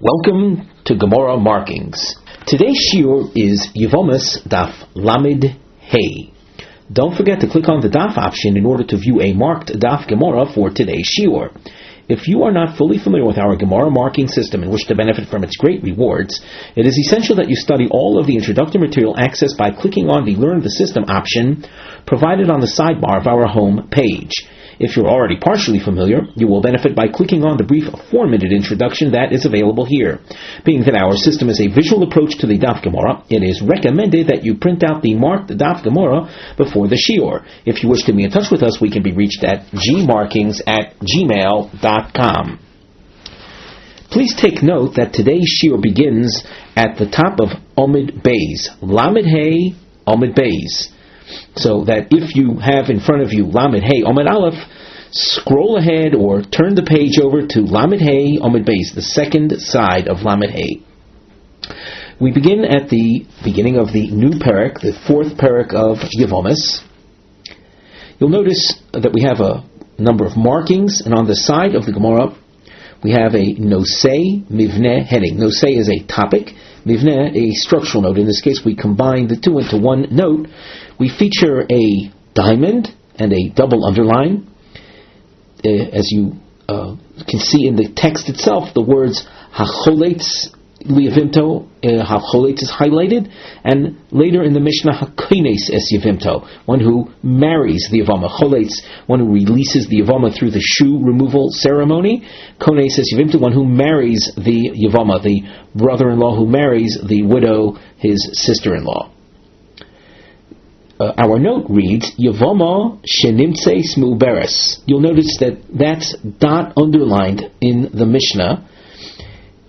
Welcome to Gemara Markings. Today's shiur is Yevamos Daf Lamed Hey. Don't forget to click on the Daf option in order to view a marked Daf Gemara for today's shiur. If you are not fully familiar with our Gemara marking system and wish to benefit from its great rewards, it is essential that you study all of the introductory material accessed by clicking on the Learn the System option provided on the sidebar of our home page. If you're already partially familiar, you will benefit by clicking on the brief 4-minute introduction that is available here. Being that our system is a visual approach to the Daf Gemara, it is recommended that you print out the marked Daf Gemara before the shiur. If you wish to be in touch with us, we can be reached at gmarkings@gmail.com. Please take note that today's shiur begins at the top of Omid Beis, Lamed Hey, Omid Beis. So that if you have in front of you Lamed Hey, Omid Aleph, scroll ahead or turn the page over to Lamed Hey, Omid Beis, the second side of Lamed Hey. We begin at the beginning of the new parak, the fourth parak of Yevamos. You'll notice that we have a number of markings, and on the side of the Gemara we have a nosei mivneh heading. Nosei is a topic, mivneh a structural note. In this case we combine the two into one note. We feature a diamond and a double underline. As you can see in the text itself, the words HaCholates Liyavimto, HaCholates is highlighted, and later in the Mishnah, HaKoines es Yevimto, one who marries the Yevama. Cholates, one who releases the Yevama through the shoe removal ceremony. Koines es Yevimto, one who marries the Yevama, the brother-in-law who marries the widow, his sister-in-law. Our note reads, Yevama shenimtse smuberes. You'll notice that that's dot underlined in the Mishnah.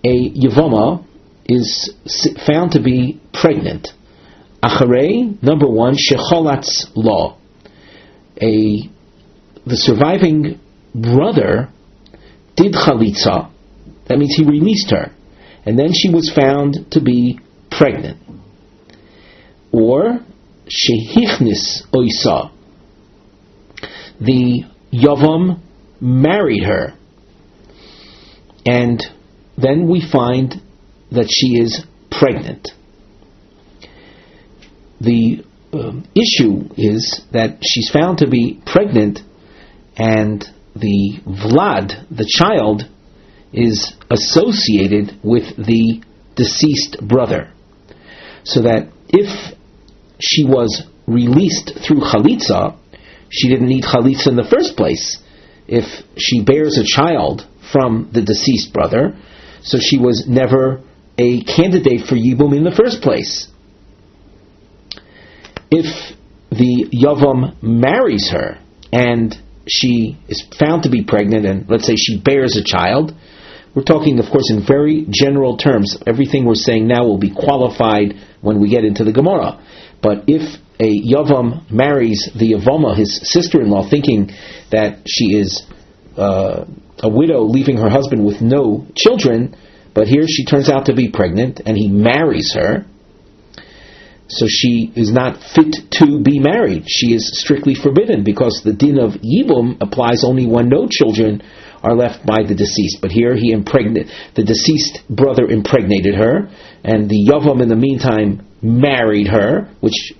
A Yevama is found to be pregnant. Acharei, number one, shecholatz law. The surviving brother did chalitza. That means he released her. And then she was found to be pregnant. Or shehichnis oisa. The Yavam married her. And then we find that she is pregnant. The issue is that she's found to be pregnant, and the Vlad, the child, is associated with the deceased brother. So that if she was released through chalitza, she didn't need chalitza in the first place. If she bears a child from the deceased brother, so she was never a candidate for Yibum in the first place. If the Yavam marries her and she is found to be pregnant, and let's say she bears a child, we're talking, of course, in very general terms. Everything we're saying now will be qualified when we get into the Gemara. But if a Yavam marries the Yavama, his sister-in-law, thinking that she is a widow leaving her husband with no children, but here she turns out to be pregnant and he marries her, so she is not fit to be married. She is strictly forbidden, because the din of Yibum applies only when no children are left by the deceased. But here the deceased brother impregnated her, and the Yavam in the meantime married her, which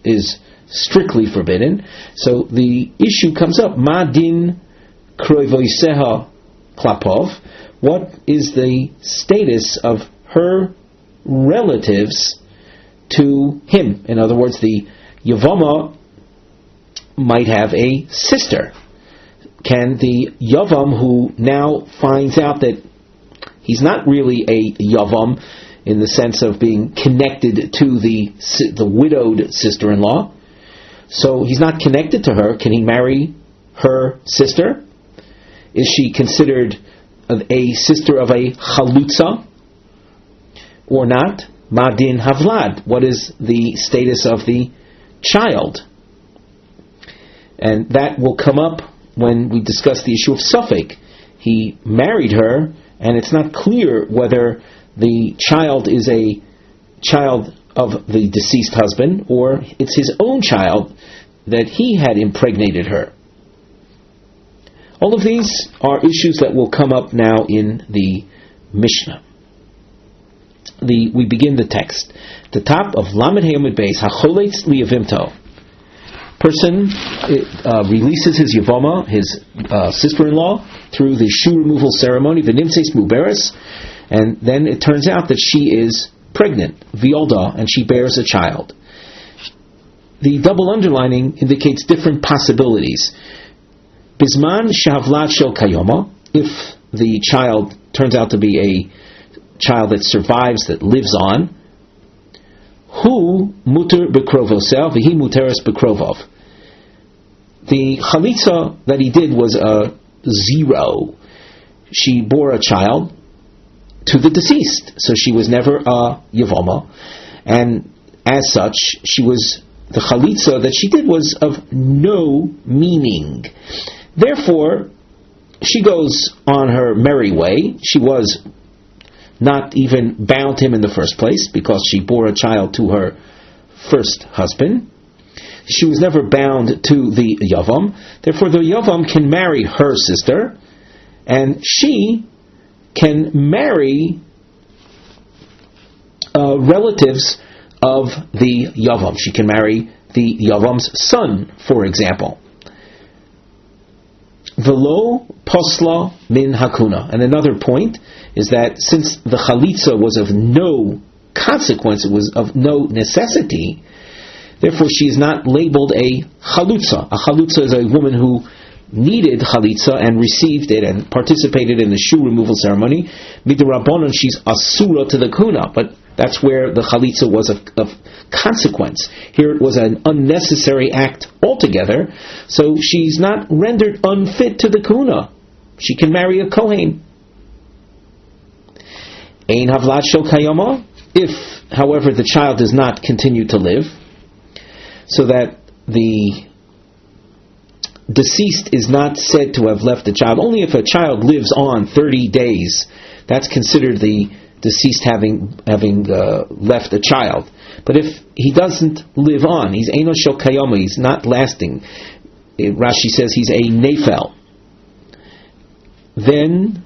is strictly forbidden. So the issue comes up, Ma din kroivoiseha klapov. What is the status of her relatives to him? In other words, the Yavama might have a sister. Can the Yavam, who now finds out that he's not really a Yavam in the sense of being connected to the widowed sister-in-law, so he's not connected to her, can he marry her sister? Is she considered a sister of a chalutza or not? Madin havlad. What is the status of the child? And that will come up when we discuss the issue of Suffolk. He married her, and it's not clear whether the child is a child of the deceased husband or it's his own child that he had impregnated her. All of these are issues that will come up now in the Mishnah. we begin the text. The top of Lamed Heyamid Beis, HaCholate Liyavimto. Person releases his Yevama, his sister-in-law, through the shoe removal ceremony, V'nimtzeis Muberes, and then it turns out that she is pregnant, V'yolda, and she bears a child. The double underlining indicates different possibilities. Bisman Shavlat Shel Kayoma, if the child turns out to be a child that survives, that lives on, Hu muter bekrovosel, v'hi muteres bekrovov. The chalitza that he did was a 0. She bore a child to the deceased, so she was never a Yevama, and as such, the chalitza that she did was of no meaning. Therefore, she goes on her merry way. She was not even bound to him in the first place, because she bore a child to her first husband. She was never bound to the Yavam. Therefore, the Yavam can marry her sister, and she can marry relatives of the Yavam. She can marry the Yavam's son, for example. Velo posla min hakuna. And another point is that since the chalitza was of no consequence, it was of no necessity, therefore she is not labeled a chalutza. A chalutza is a woman who needed chalitza and received it and participated in the shoe removal ceremony. Midrabanan, she's asura to the kuna, but that's where the chalitza was of consequence. Here it was an unnecessary act altogether, so she's not rendered unfit to the kuna. She can marry a kohen. Ein havlat shel kayama. If, however, the child does not continue to live, so that the deceased is not said to have left the child. Only if a child lives on 30 days, that's considered the deceased having left a child. But if he doesn't live on, he's eino shel kayama, he's not lasting. Rashi says he's a nefel. Then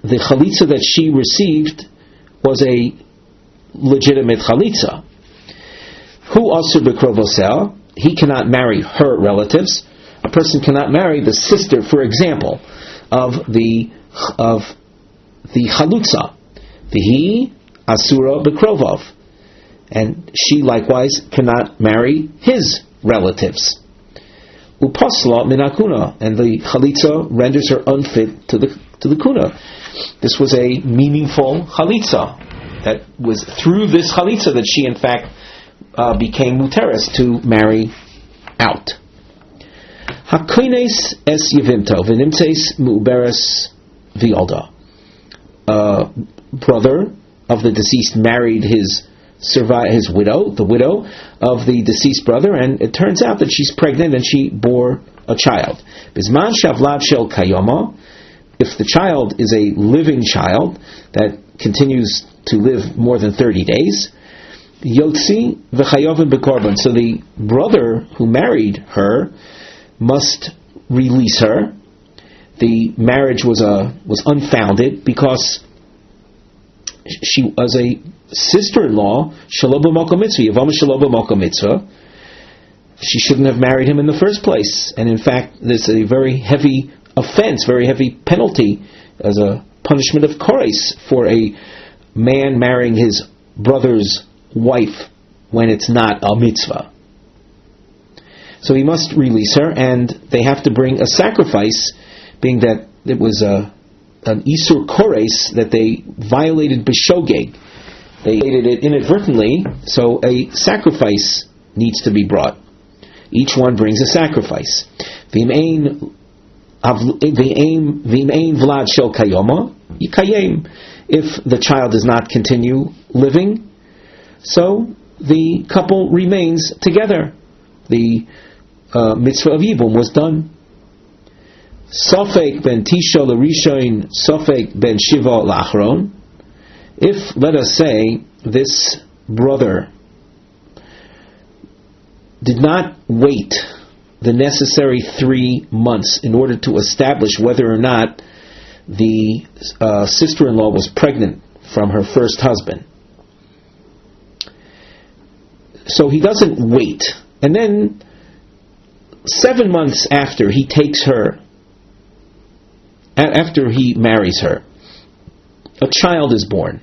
the chalitza that she received was a legitimate chalitza. Who asur bekrovosel? He cannot marry her relatives. A person cannot marry the sister, for example, of the chalutza. V'hi asura bekrovov, and she likewise cannot marry his relatives. Upasla minakuna, and the chalitza renders her unfit to the kuna. This was a meaningful chalitza. That was through this chalitza that she, in fact, became muteres to marry out. Hakoines es yevimto v'nimtzeis mu'beres v'yolda. Brother of the deceased married his widow, the widow of the deceased brother, and it turns out that she's pregnant and she bore a child. Bisman shavlat shel kayoma. If the child is a living child that continues to live more than 30 days, yotzi v'chayovim bekorban. So the brother who married her must release her. The marriage was unfounded because she was a sister-in-law, shelo b'makom mitzvah, Yevamos shelo b'makom mitzvah. She shouldn't have married him in the first place. And in fact, there's a very heavy offense, very heavy penalty as a punishment of correlate for a man marrying his brother's wife when it's not a mitzvah. So he must release her, and they have to bring a sacrifice, being that it was an isur kores that they violated b'shogeg. They did it inadvertently, so a sacrifice needs to be brought. Each one brings a sacrifice. V'im ein vlad shel kayoma yikayem. If the child does not continue living, so the couple remains together. The mitzvah of yibum was done. Sofek ben tisha l'rishoin, sofek ben shiva l'achron. If, let us say, this brother did not wait the necessary 3 months in order to establish whether or not the sister-in-law was pregnant from her first husband, So he doesn't wait. And then 7 months after he takes her, after he marries her, a child is born.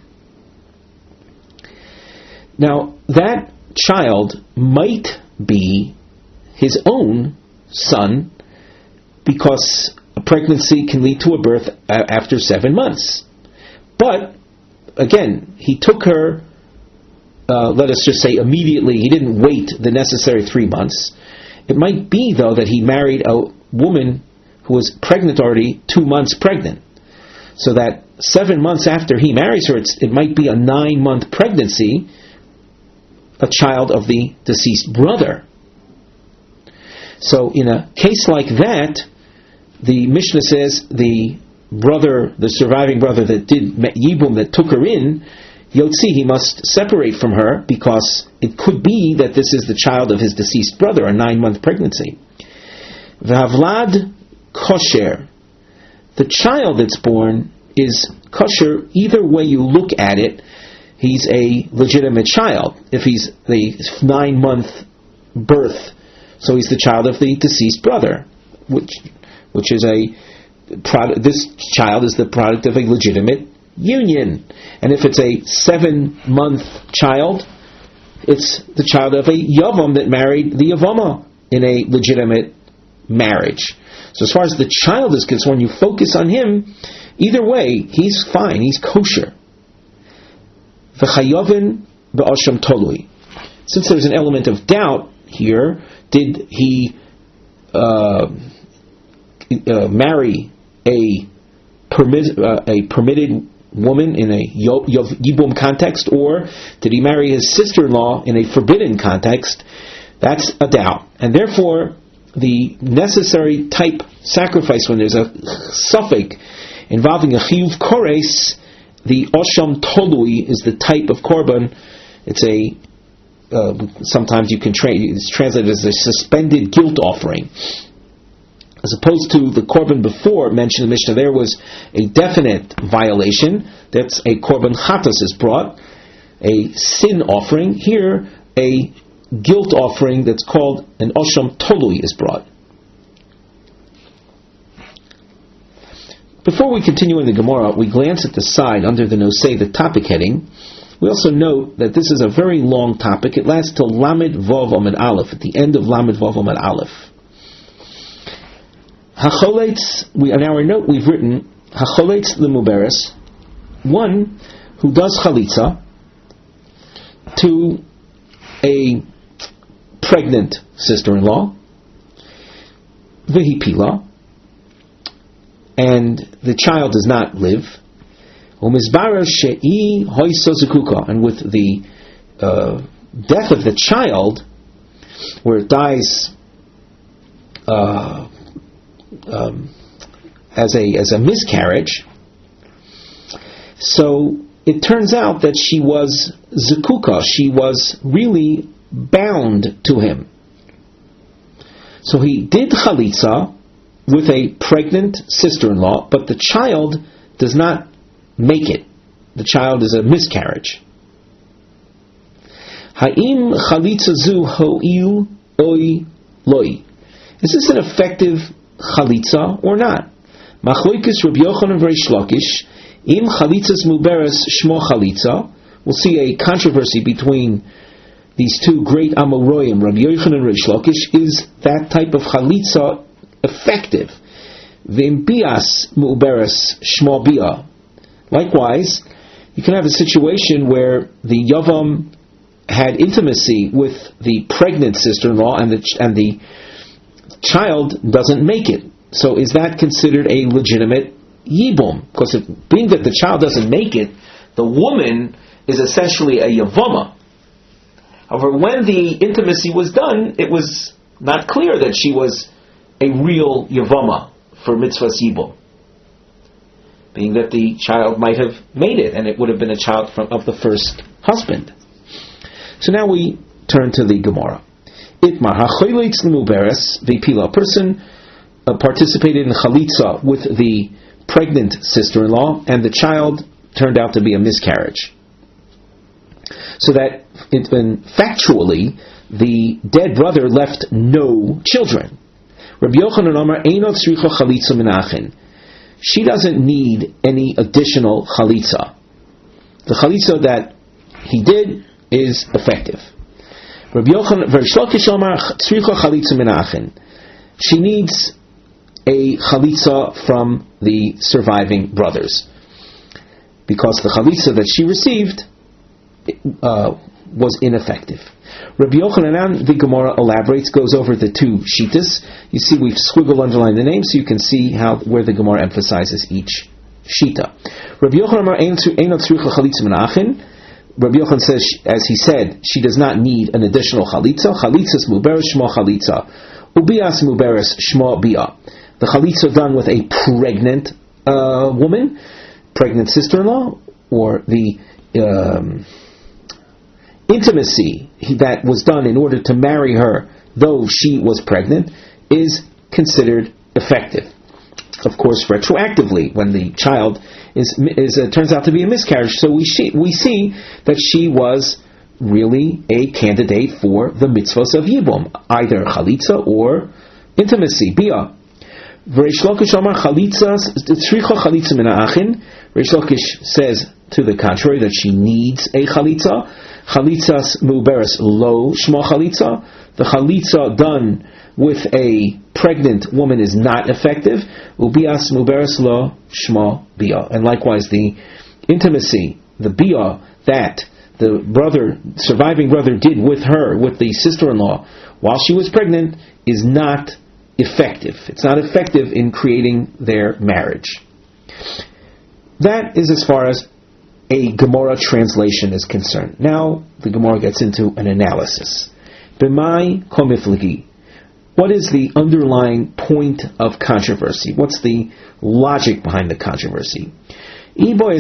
Now, that child might be his own son, because a pregnancy can lead to a birth after 7 months. But, again, he took her, let us just say immediately, he didn't wait the necessary 3 months. It might be, though, that he married a woman who was pregnant already, 2 months pregnant. So that 7 months after he marries her, it might be a 9-month pregnancy, a child of the deceased brother. So in a case like that, the Mishnah says the brother, the surviving brother that did Yibum, that took her in, Yotzi, he must separate from her, because it could be that this is the child of his deceased brother, a 9-month pregnancy. V'havlad kosher. The child that's born is kosher either way you look at it. He's a legitimate child. If he's the 9-month birth, so he's the child of the deceased brother, which is this child is the product of a legitimate union. And if it's a 7-month child, it's the child of a Yavam that married the Yevama in a legitimate marriage. So as far as the child is concerned, you focus on him. Either way, he's fine. He's kosher. V'chayovin b'osham tolui. Since there's an element of doubt here, did he marry a permitted woman in a Yibum context, or did he marry his sister-in-law in a forbidden context? That's a doubt. And therefore, the necessary type sacrifice, when there's a suffix involving a chiyuv kores, the osham tolui is the type of korban. It's sometimes it's translated as a suspended guilt offering. As opposed to the korban before mentioned in the Mishnah, there was a definite violation. That's a korban chatas is brought, a sin offering. Here, a guilt offering that's called an osham tolui is brought. Before we continue in the Gemara, we glance at the side under the nosei, the topic heading. We also note that this is a very long topic. It lasts till Lamed Vav Amud Aleph, at the end of Lamed Vav Amud Aleph. HaCholates, in our note we've written, HaCholates L'Muberes, one who does chalitza to a pregnant sister-in-law, V'hipila, and the child does not live, and with the death of the child, where it dies as a miscarriage, so it turns out that she was zekuka, she was really bound to him. So he did chalitza with a pregnant sister-in-law, but the child does not make it. The child is a miscarriage. Ha'im chalitza zu ho'il oi loi. Is this an effective chalitza or not? Machloikis Rabbi Yochanan v'Reish Lakish. Im chalitzas muberes shmo chalitza. We'll see a controversy between these two great Amoroyim, Rabbi Yochanan and Reish Lakish. Is that type of chalitza effective? V'im bias muberes shmo bia. Likewise, you can have a situation where the Yavam had intimacy with the pregnant sister-in-law, and the child doesn't make it. So is that considered a legitimate yibum? Because being that the child doesn't make it, the woman is essentially a Yavama. However, when the intimacy was done, it was not clear that she was a real Yavama for mitzvahs yibum, being that the child might have made it, and it would have been a child of the first husband. So now we turn to the Gemara. Itmar ha'choyleitz l'muberes v'pila. A person participated in chalitza with the pregnant sister-in-law, and the child turned out to be a miscarriage. So that factually, the dead brother left no children. Rabbi Yochanan Amar Eino tzricha chalitza min achin. She doesn't need any additional chalitza. The chalitza that he did is effective. Rabbi Yochanan Rish Lakish Amar tzricha chalitza min achin. She needs a chalitza from the surviving brothers, because the chalitza that she received was ineffective. Rabbi Yochanan, the Gemara elaborates, goes over the two shitas. You see, we've squiggled underlined the name, so you can see where the Gemara emphasizes each shita. Rabbi Yochanan Rabbi Yochanan says, as he said, she does not need an additional chalitza. Chalitzas muberes shma chalitza, ubias muberes shma bia. The chalitza done with a pregnant woman, pregnant sister-in-law, or the intimacy that was done in order to marry her, though she was pregnant, is considered effective. Of course, retroactively, when the child turns out to be a miscarriage, so we see that she was really a candidate for the mitzvahs of Yibum, either chalitza or intimacy, bia. Rish Lakish Amar chalitzas tzricha chalitza min ha'achin. Rish Lakish says to the contrary, that she needs a chalitza. Chalitzas muberes lo shma chalitza. The chalitza done with a pregnant woman is not effective. Ubias muberes lo shma bia. And likewise, the intimacy, the bia that the surviving brother did with her, with the sister-in-law, while she was pregnant, is not effective. It's not effective in creating their marriage. That is as far as a Gemara translation is concerned. Now the Gemara gets into an analysis. B'mai komifligi. What is the underlying point of controversy? What's the logic behind the controversy? Well,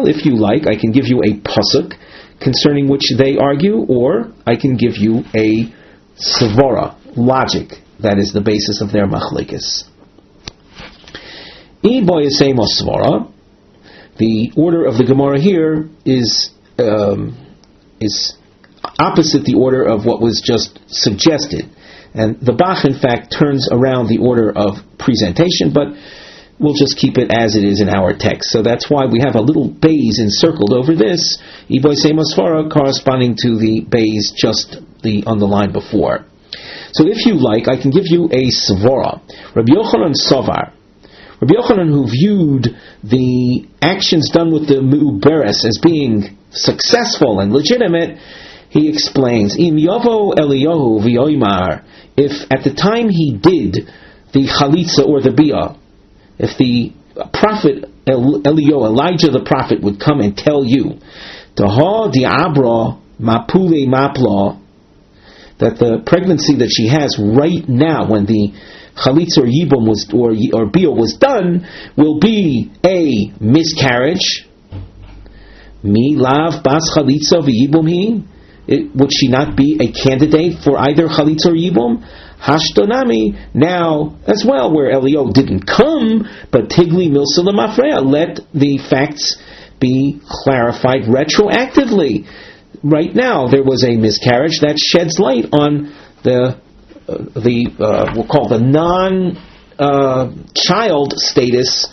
if you like, I can give you a pasuk concerning which they argue, or I can give you a svara, logic, that is the basis of their machlekes. The order of the Gemara here is opposite the order of what was just suggested, and the Bach in fact turns around the order of presentation, but we'll just keep it as it is in our text. So that's why we have a little bays encircled over this, corresponding to the bays just on the line before. So if you like, I can give you a svara. Rabbi Yochanan Savar, Rabbi Yochanan, who viewed the actions done with the mu'beres as being successful and legitimate, he explains, Im Yavo Eliyahu v'yoymar, if at the time he did the chalitza or the bia, if the prophet Elijah the prophet would come and tell you, Taha di'abra mapule mapla, that the pregnancy that she has right now, when the chalitza or yibum or bia was done, will be a miscarriage. Mi lav bas chalitza v'yibum hi. Would she not be a candidate for either chalitza or yibum? Hashtonami, now as well, where Elio didn't come, but tigli milsa lemafreya, let the facts be clarified retroactively. Right now, there was a miscarriage that sheds light on we'll call the non-child status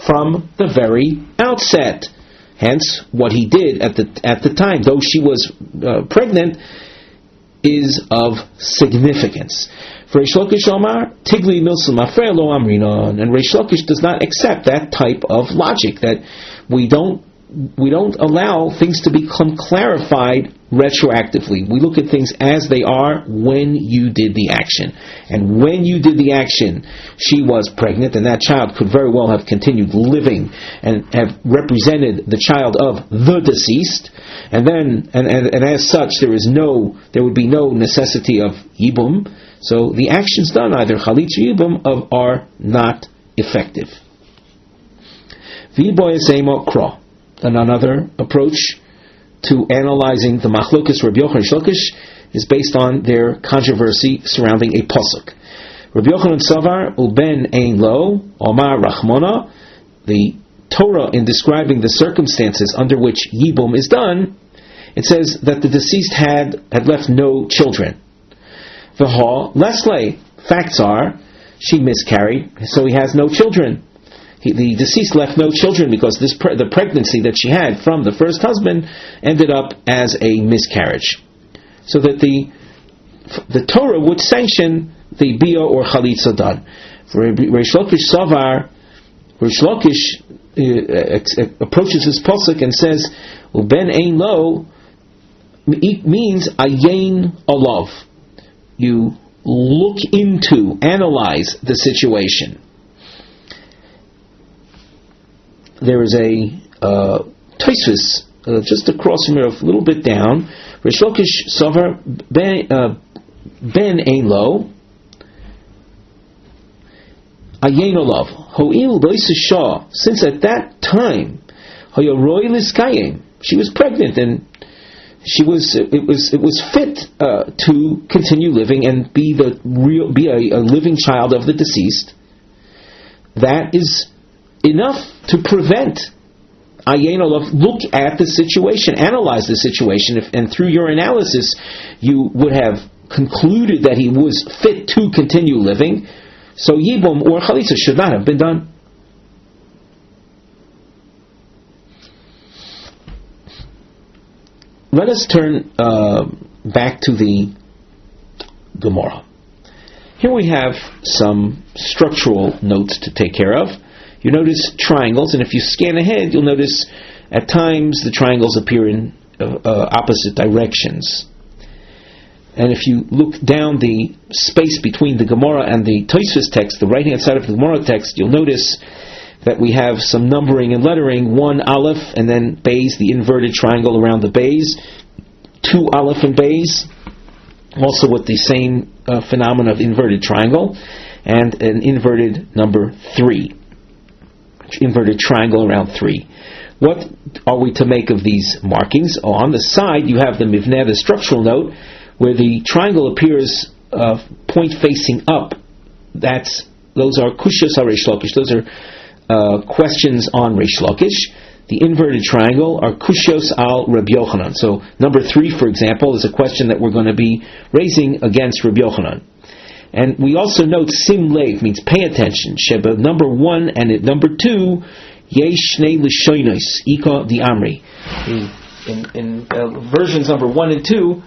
from the very outset. Hence, what he did at the time, though she was pregnant, is of significance. For Reish Lakish Omar, Tigli Milsa Mafre Lo Amrinon, and Reish Lakish does not accept that type of logic, that we don't allow things to become clarified retroactively. We look at things as they are when you did the action. And when you did the action, she was pregnant, and that child could very well have continued living and have represented the child of the deceased. And then, and as such, there would be no necessity of yibum. So the actions done, either chalitz or yibum, are not effective. V'boyasemo kro. And another approach to analyzing the machlokes Rabbi Yochanan and Shlita is based on their controversy surrounding a pasuk. Rabbi Yochanan Savar uben ein lo Omar Rachmona. The Torah, in describing the circumstances under which Yibum is done, it says that the deceased had left no children. V'ha Leslie, facts are, she miscarried, so he has no children. The deceased left no children because the pregnancy that she had from the first husband ended up as a miscarriage. So that the Torah would sanction the bia or chalitza done. Reish Lakish Savar, Reish Lakish approaches this pasuk and says, "Uben ein lo" means ayin alav. You look into, analyze the situation. There is a Tosfos just across from here, a little bit down. Reish Lakish Savar ben ein lo ayin alav ho'il b'isha. Since at that time she was pregnant and it was fit to continue living and be a living child of the deceased. That is enough to prevent ayin olav. Look at the situation, analyze the situation, and through your analysis you would have concluded that he was fit to continue living. So Yibum or Chalitza should not have been done. Let us turn back to the Gemara. Here we have some structural notes to take care of. You notice triangles, and if you scan ahead, you'll notice at times the triangles appear in opposite directions. And if you look down the space between the Gemara and the Tosfos text, the right-hand side of the Gemara text, you'll notice that we have some numbering and lettering, 1 aleph, and then bays, the inverted triangle around the bays, 2 aleph and bays, also with the same phenomenon of inverted triangle, and an inverted number 3, inverted triangle around 3. What are we to make of these markings? On the side you have the mivneh, the structural note, where the triangle appears point facing up. Those are kushas al Reish Lakish. Those are questions on Reish Lakish. The inverted triangle are kushos al Rabbi Yochanan. So number 3, for example, is a question that we're going to be raising against Rabbi Yochanan. And we also note sim lev, means pay attention. Sheba number 1 and at number 2, yesh shnei lishonos ika di amri. In versions number 1 and 2,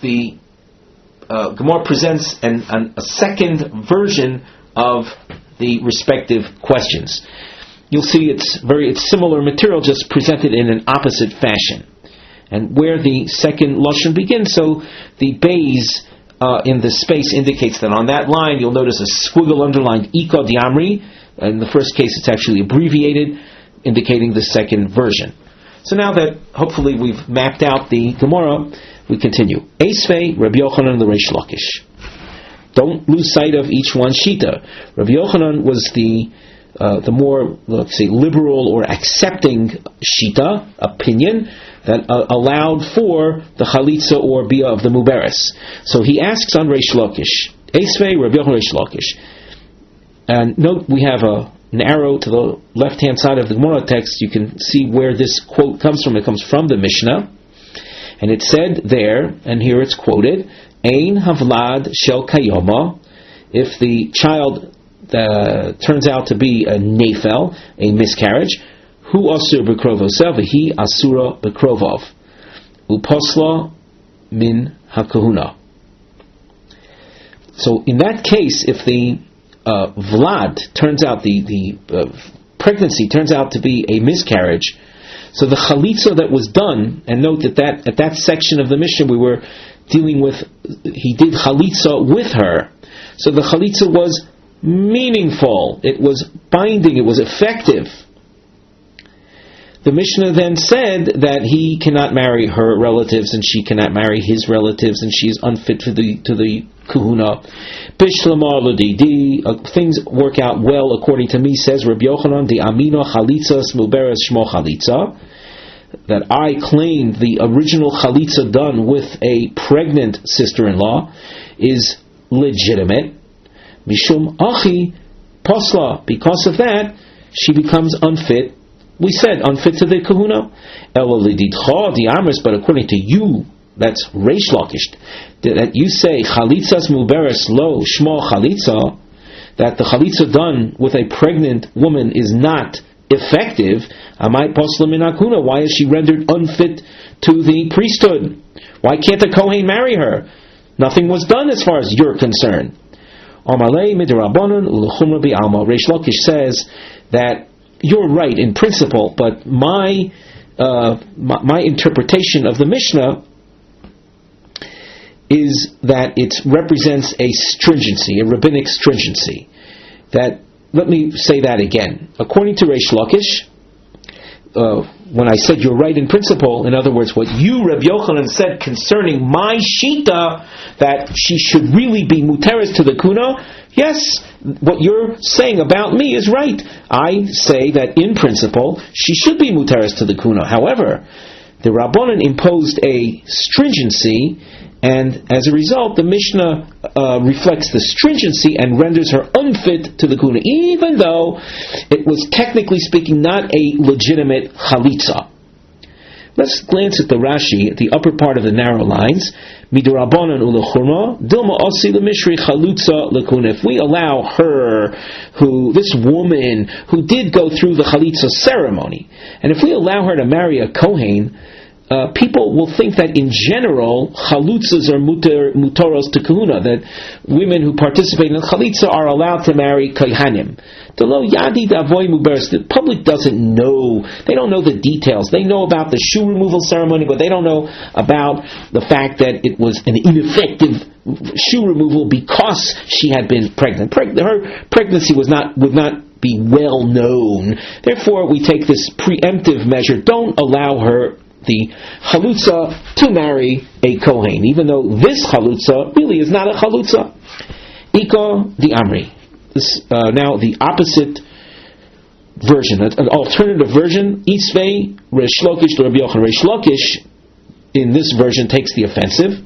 the Gemara presents a second version of the respective questions. You'll see it's similar material, just presented in an opposite fashion. And where the second lashon begins, so the bays in the space indicates that on that line you'll notice a squiggle underlined Ika Diamri. In the first case it's actually abbreviated, indicating the second version. So now that hopefully we've mapped out the Gemara, we continue. Eisvei Rabbi Yochanan the Reish Lakish. Don't lose sight of each one's shita. Rabbi Yochanan was the more, let's say, liberal or accepting shita, opinion, that allowed for the chalitza or bia of the muberes. So he asks on Reish Lakish, Eisvei Rabbi Yochanan Reish Lakish. And note we have an arrow to the left-hand side of the Gemara text. You can see where this quote comes from. It comes from the Mishnah. And it said there, and here it's quoted, Ein havlad shel kayoma, if the child turns out to be a nefel, a miscarriage, hu asur bekrovoseh v'hi asura bekrovov, uposla min hakahuna. So in that case, if the vlad turns out, the pregnancy turns out to be a miscarriage, so the chalitza that was done, and note that at that section of the Mishnah we were dealing with, he did chalitza with her. So the chalitza was meaningful, it was binding, it was effective. The Mishnah then said that he cannot marry her relatives and she cannot marry his relatives, and she is unfit to the kahuna. Bishlamar l'didi, things work out well according to me, says Rabbi Yochanan, the amino chalitza smuberes shmo chalitza, that I claimed the original chalitza done with a pregnant sister-in-law is legitimate. Mishum achi posla, because of that she becomes unfit we said unfit to the kahuna. But according to you, that's Reish Lakish, that you say chalitzas muberes lo shmo chalitza, that the chalitza done with a pregnant woman is not effective. Amai posla min hakuna. Why is she rendered unfit to the priesthood? Why can't the kohen marry her? Nothing was done as far as you're concerned. Amalei midrabanan ulechumra bi alma. Reish Lakish says that you're right in principle, but my interpretation of the Mishnah is that it represents a stringency, a rabbinic stringency. That, let me say that again. According to Reish Lakish, when I said you're right in principle, in other words, what you, Rabbi Yochanan, said concerning my Shita, that she should really be muteres to the kuna, yes, what you're saying about me is right. I say that in principle, she should be muteres to the kuna. However, the Rabbanan imposed a stringency, and as a result, the Mishnah reflects the stringency and renders her unfit to the kuna, even though it was technically speaking not a legitimate chalitza. Let's glance at the Rashi, at the upper part of the narrow lines. Midurabanan ulechurma dilma osi lemishri chalutza lekuna. If we allow her, this woman who did go through the chalitza ceremony, and if we allow her to marry a kohen, people will think that in general chalutzas are mutoros to kahuna, that women who participate in chalitza are allowed to marry kohanim. The public doesn't know, they don't know the details. They know about the shoe removal ceremony, but they don't know about the fact that it was an ineffective shoe removal because she had been pregnant. Her pregnancy would not be well known. Therefore, we take this preemptive measure. Don't allow her, the chalutza, to marry a kohen, even though this chalutza really is not a chalutza. Ika the Amri. This, now the opposite version, an alternative version. Isvei Reish Lakish to Rabbi Yochanan. Reish Lakish in this version takes the offensive.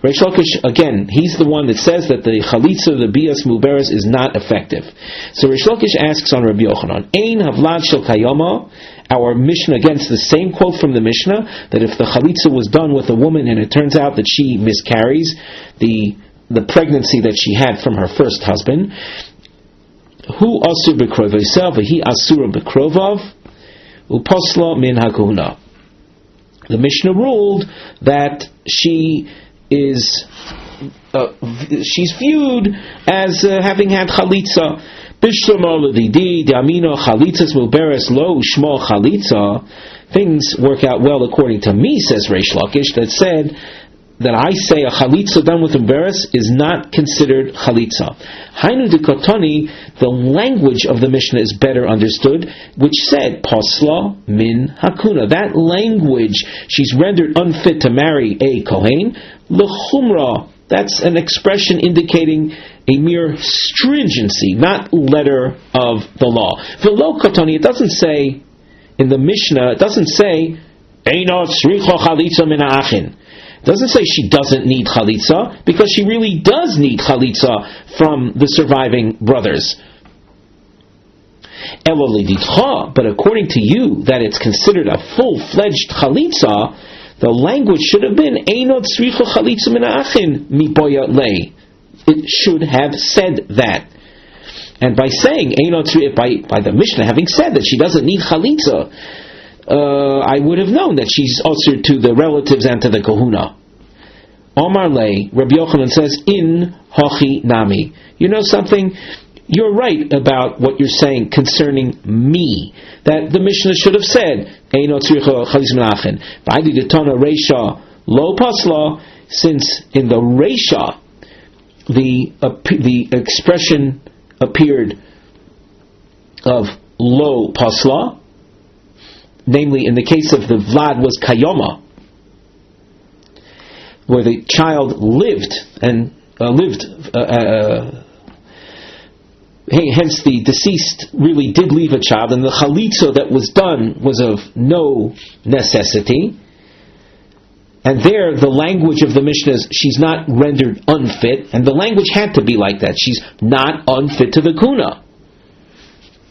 Reish Lakish, again, he's the one that says that the chalitza, the bias muberes, is not effective. So Reish Lakish asks on Rabbi Yochanan, Ein havlad shel kayoma. Our Mishnah against the same quote from the Mishnah, that if the chalitza was done with a woman and it turns out that she miscarries the pregnancy that she had from her first husband, hu asur b'krovav v'hi asura b'krovav uposla min hakuna. The Mishnah ruled that she is she's viewed as having had chalitza. Things work out well according to me, says Reish Lakish, that said that I say a chalitza done with umberes is not considered chalitza. Hainu de kotoni, the language of the Mishnah is better understood, which said posla min hakuna. That language, she's rendered unfit to marry a kohen. L'chumra, that's an expression indicating a mere stringency, not letter of the law. V'lo kotoni, it doesn't say in the Mishnah, it doesn't say eino tzricha chalitza min ha'achin. It doesn't say she doesn't need chalitza, because she really does need chalitza from the surviving brothers. Elo liditcha, but according to you, that it's considered a full-fledged chalitza, the language should have been eino tzricha chalitza min ha'achin miboya lei. It should have said that. And by saying by the Mishnah having said that she doesn't need chalitza, I would have known that she's usher to the relatives and to the kahuna. Omar lei, Rabbi Yochanan says, in hachi nami. You know something? You're right about what you're saying concerning me. That the Mishnah should have said, eino tzricha chalitza min ha'achin. V'aydi detana reisha lo pasla, since in the reisha the expression appeared of lo pasla, namely in the case of the Vlad was kayoma, where the child lived, hence the deceased really did leave a child, and the chalitza that was done was of no necessity. And there, the language of the Mishnah is, she's not rendered unfit, and the language had to be like that. She's not unfit to the kuna.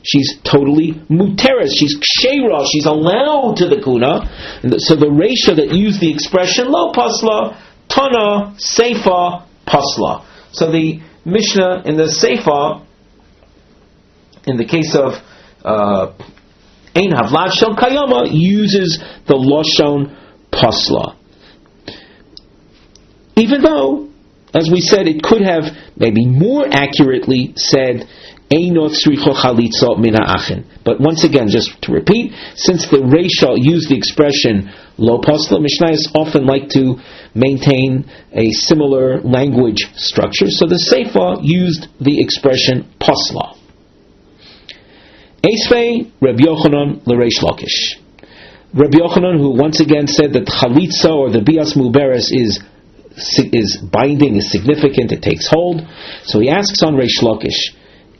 she's totally muteres, she's ksheira, she's allowed to the kuna. So the reisha that used the expression lo pasla, tana, seifa, pasla. So the Mishnah in the seifa, in the case of ein havlad shel kayama, uses the lashon pasla. Even though, as we said, it could have maybe more accurately said Einot sricho chalitza mina achen. But once again, just to repeat, since the Reisha used the expression lo pasla, Mishnayos often like to maintain a similar language structure, so the Seifa used the expression pasla. Eisvei Rabbi Yochanan l'Reish Lakish. Rabbi Yochanan, who once again said that chalitza or the bias muberes is binding, is significant, it takes hold. So he asks on Reish Lakish,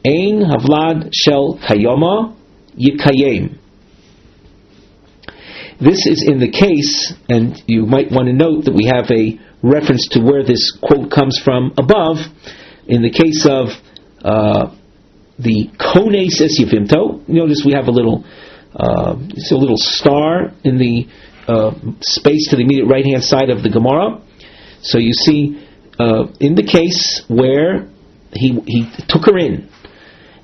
Ein havlad shel kayoma yikayem. This is in the case, and you might want to note that we have a reference to where this quote comes from above, in the case of the kones es yevimto. Notice we have a little star in the space to the immediate right hand side of the Gemara. So you see, in the case where he took her in,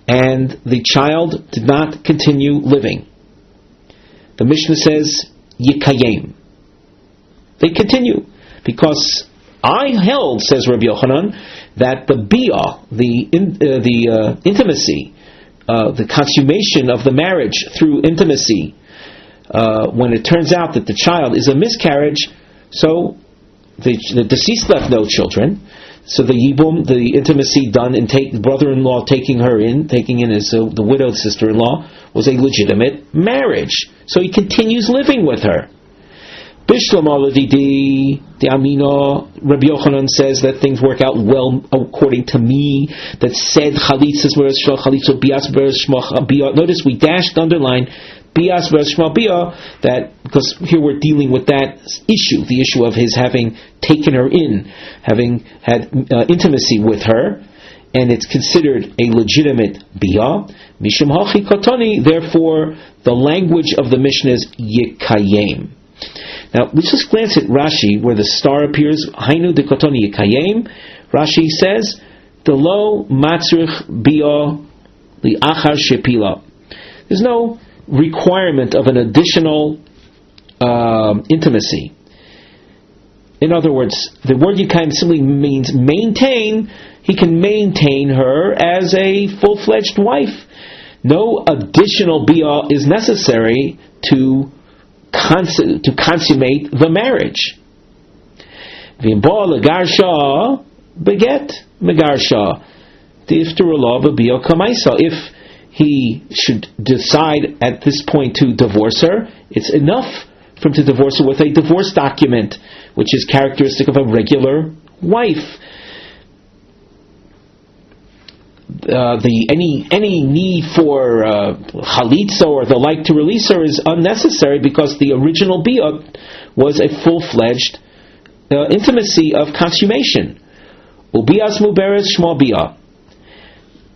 and the child did not continue living, the Mishnah says yikayem. They continue, because I held, says Rabbi Yochanan, that the bia, the intimacy, the consummation of the marriage through intimacy, when it turns out that the child is a miscarriage, so the deceased left no children, so the yibum, the intimacy done in brother-in-law taking in as the widowed sister-in-law, was a legitimate marriage. So he continues living with her. Bishlam aladidi, the Amina, Rabbi Yochanan says that things work out well according to me, that said chalitzas versus chalitzo bias versus shmach. Notice we dashed underline bias versus shmach bia, that because here we're dealing with that issue, the issue of his having taken her in, having had intimacy with her, and it's considered a legitimate bia. Mishum hachi katani, therefore the language of the Mishnah is yikayem. Now let's just glance at Rashi, where the star appears. Hainu de katani yikayem. Rashi says, "The lo matzrich bia li achar shepila." There's no requirement of an additional intimacy. In other words, the word yikayem simply means maintain. He can maintain her as a full-fledged wife. No additional bia is necessary to consummate the marriage. V'imba legarsha beget megarsha tifturulav bia kamaisa. If he should decide at this point to divorce her, it's enough for him to divorce her with a divorce document, which is characteristic of a regular wife. Any need for chalitza or the like to release her is unnecessary, because the original bia was a full-fledged intimacy of consummation. Ubias muberes shma bia.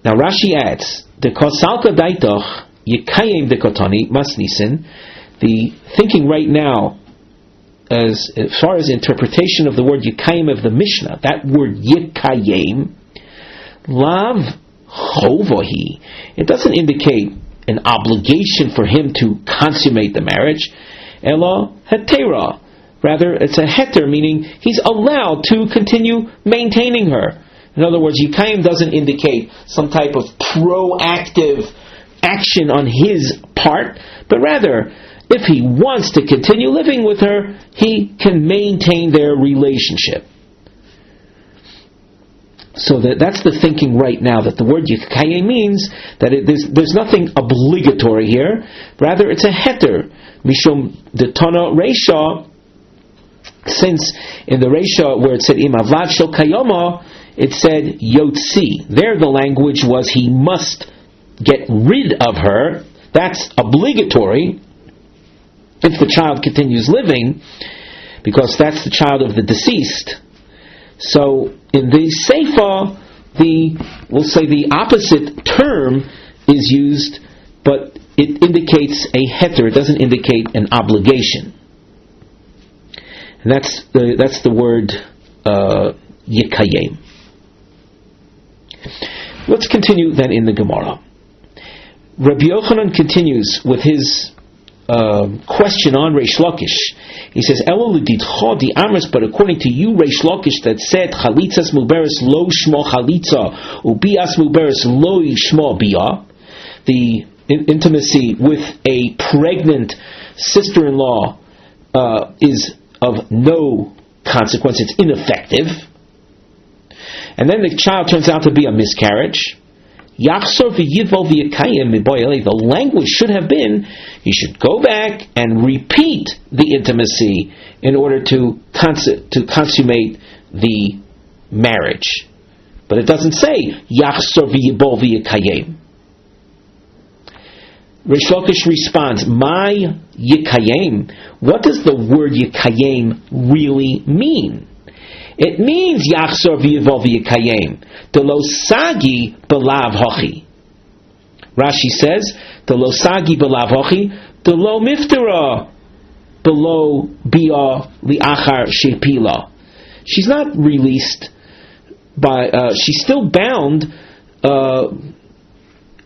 Now Rashi adds, the kosalka daitoch yikayim dekotani masnisin. The thinking right now, as far as interpretation of the word yikayim of the Mishnah, that word yikayim, lav chovahi, it doesn't indicate an obligation for him to consummate the marriage. Ela hetera, rather it's a heter, meaning he's allowed to continue maintaining her. In other words, yikayim doesn't indicate some type of proactive action on his part, but rather, if he wants to continue living with her, he can maintain their relationship. So that's the thinking right now, that the word yikayim means that there's nothing obligatory here. Rather, it's a heter. Mishum the tana reisha, since in the reisha where it said im avlad shel kayoma, it said yotzi. There the language was he must get rid of her. That's obligatory if the child continues living, because that's the child of the deceased. So in the Seifa, we'll say the opposite term is used it indicates a heter. It doesn't indicate an obligation. And that's the word yikayim. Let's continue then in the Gemara. Rabbi Yochanan continues with his question on Reish Lakish. He says, but according to you, Reish Lakish, that said, Chalitzas muberes lo shmo chalitza, ubias muberes lo shmo bia, the intimacy with a pregnant sister-in-law is of no consequence, it's ineffective. And then the child turns out to be a miscarriage. The language should have been, he should go back and repeat the intimacy in order to consummate the marriage. But it doesn't say Yachsor v'yibol v'yikayim. Reish Lakish responds, my yikayim, what does the word yikayim really mean? It means Yachsor v'yivol v'yikayim. Delo sagi belav hochi. Rashi says, Delo sagi belav hochi, delo miftera below bia li'achar shepila. She's not released by, she's still bound,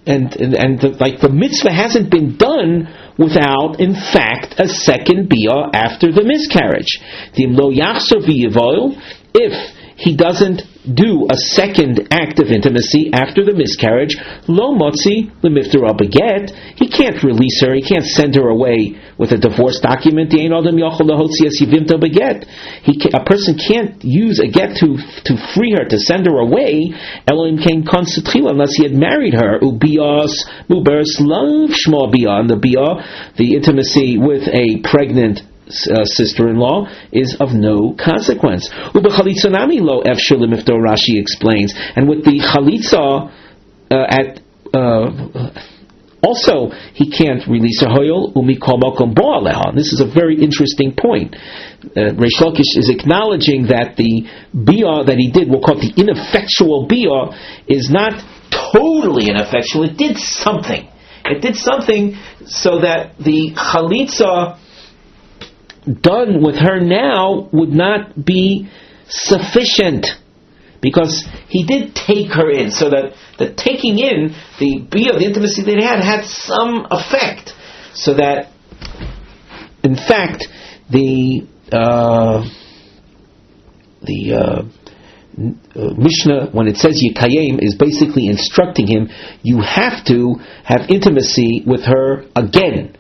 and the mitzvah hasn't been done without, in fact, a second bia after the miscarriage. The lo yachsor v'yivol, if he doesn't do a second act of intimacy after the miscarriage, lo motzi lemifter beget, he can't release her, he can't send her away with a divorce document. A person can't use a get to free her, to send her away, unless he had married her. Ubias muberes love shma bia, and the intimacy with a pregnant sister-in-law is of no consequence. Rashi explains, and with the chalitza also he can't release a hoyol umikol makom bo aleha. This is a very interesting point. Reish Lakish is acknowledging that the bia that he did, we'll call it the ineffectual bia, is not totally ineffectual. It did something. It did something so that the chalitza done with her now would not be sufficient, because he did take her in, so that the taking in, the bia, the intimacy they had some effect, so that in fact the Mishnah, when it says Yikayim, is basically instructing him, you have to have intimacy with her again.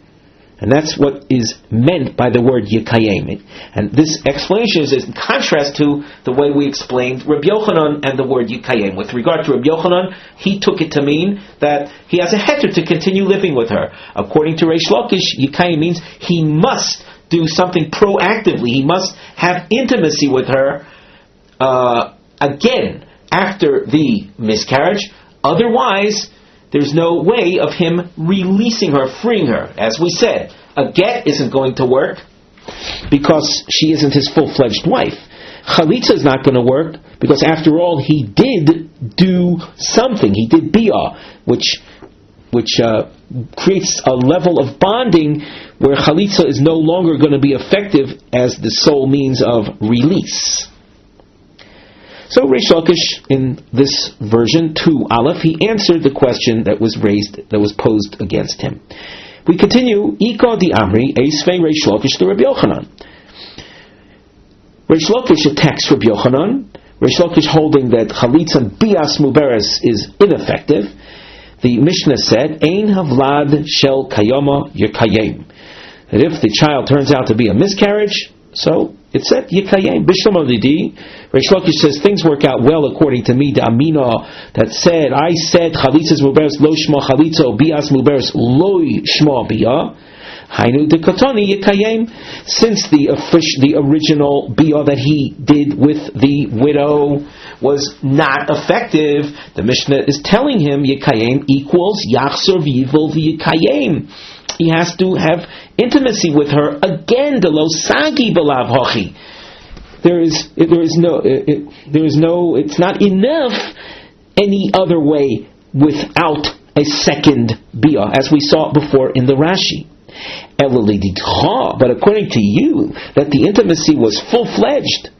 And that's what is meant by the word Yikayim. And this explanation is in contrast to the way we explained Rabbi Yochanan and the word Yikayim. With regard to Rabbi Yochanan, he took it to mean that he has a heter to continue living with her. According to Reish Lakish, Yikayim means he must do something proactively. He must have intimacy with her again after the miscarriage. Otherwise, there's no way of him releasing her, freeing her. As we said, a get isn't going to work because she isn't his full-fledged wife. Chalitza is not going to work because, after all, he did do something. He did bia, which creates a level of bonding where chalitza is no longer going to be effective as the sole means of release. So Reish Lakish, in this version 2 Aleph, he answered the question that was posed against him. We continue. Ika di Amri Eisvei Reish Lakish to Rabbi Yochanan. Reish Lakish attacks Rabbi Yochanan. Reish Lakish holding that chalitza bias muberes is ineffective. The Mishnah said, Ein havlad shel kayama yekayim. That if the child turns out to be a miscarriage, so it said Yikayim. Bishlam Alidi, Reish Lakish says things work out well according to me. The Amina that said, I said Chalitzas muberes lo shma chalitza, bias muberes lo shma bia. Hainu de katani Yikayim. Since the original bia that he did with the widow was not effective, the Mishnah is telling him Yikayim equals Yachsor v'yivol v'Yikayim. He has to have intimacy with her again. De lo sagi belav hochi. It's not enough any other way without a second bia, as we saw before in the Rashi. But according to you, that the intimacy was full-fledged.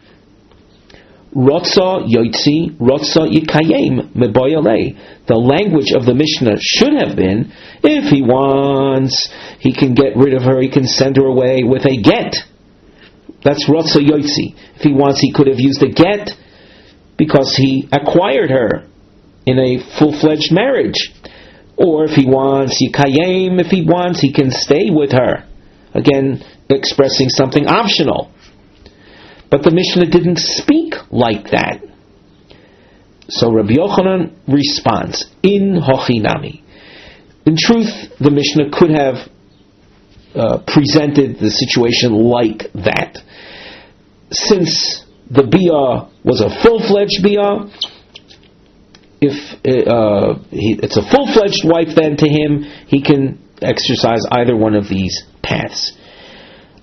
Rotza yoitzi, rotza yikayem meboyale. The language of the Mishnah should have been, if he wants, he can get rid of her, he can send her away with a get. That's rotza yoitzi. If he wants, he could have used a get because he acquired her in a full-fledged marriage. Or if he wants, yikayem, if he wants, he can stay with her. Again, expressing something optional. But the Mishnah didn't speak like that. So Rabbi Yochanan responds, in hochinami. In truth, the Mishnah could have presented the situation like that. Since the bia was a full-fledged bia, if it's a full-fledged wife, then to him, he can exercise either one of these paths.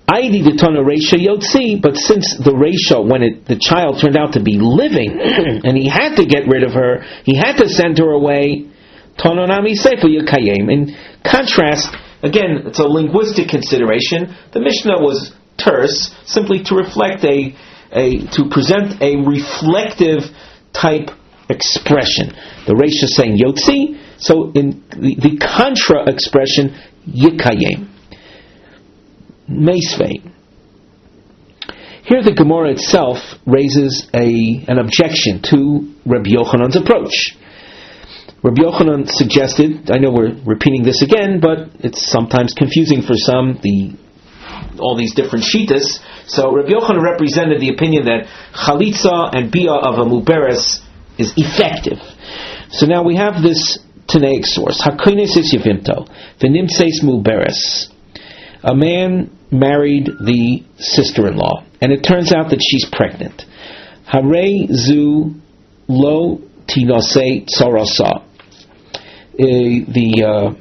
Aidi detona reisha yotzi, but since the reisha, when the child turned out to be living, and he had to get rid of her, he had to send her away, tononami seifu yakayem. In contrast, again, it's a linguistic consideration. The Mishnah was terse, simply to reflect to present a reflective type expression. The reisha saying yotzi, so in the contra expression yikayem. Meisvei. Here the Gemara itself raises an objection to Rabbi Yochanan's approach. Rabbi Yochanan suggested, I know we're repeating this again, but it's sometimes confusing for some, all these different shitas. So Rabbi Yochanan represented the opinion that chalitza and bia of a muberes is effective. So now we have this Tanaic source. Hakoines is yevimto, v'nimtseis muberes. A man married the sister-in-law, and it turns out that she's pregnant. Harei zu lo tinosei tzarasa. The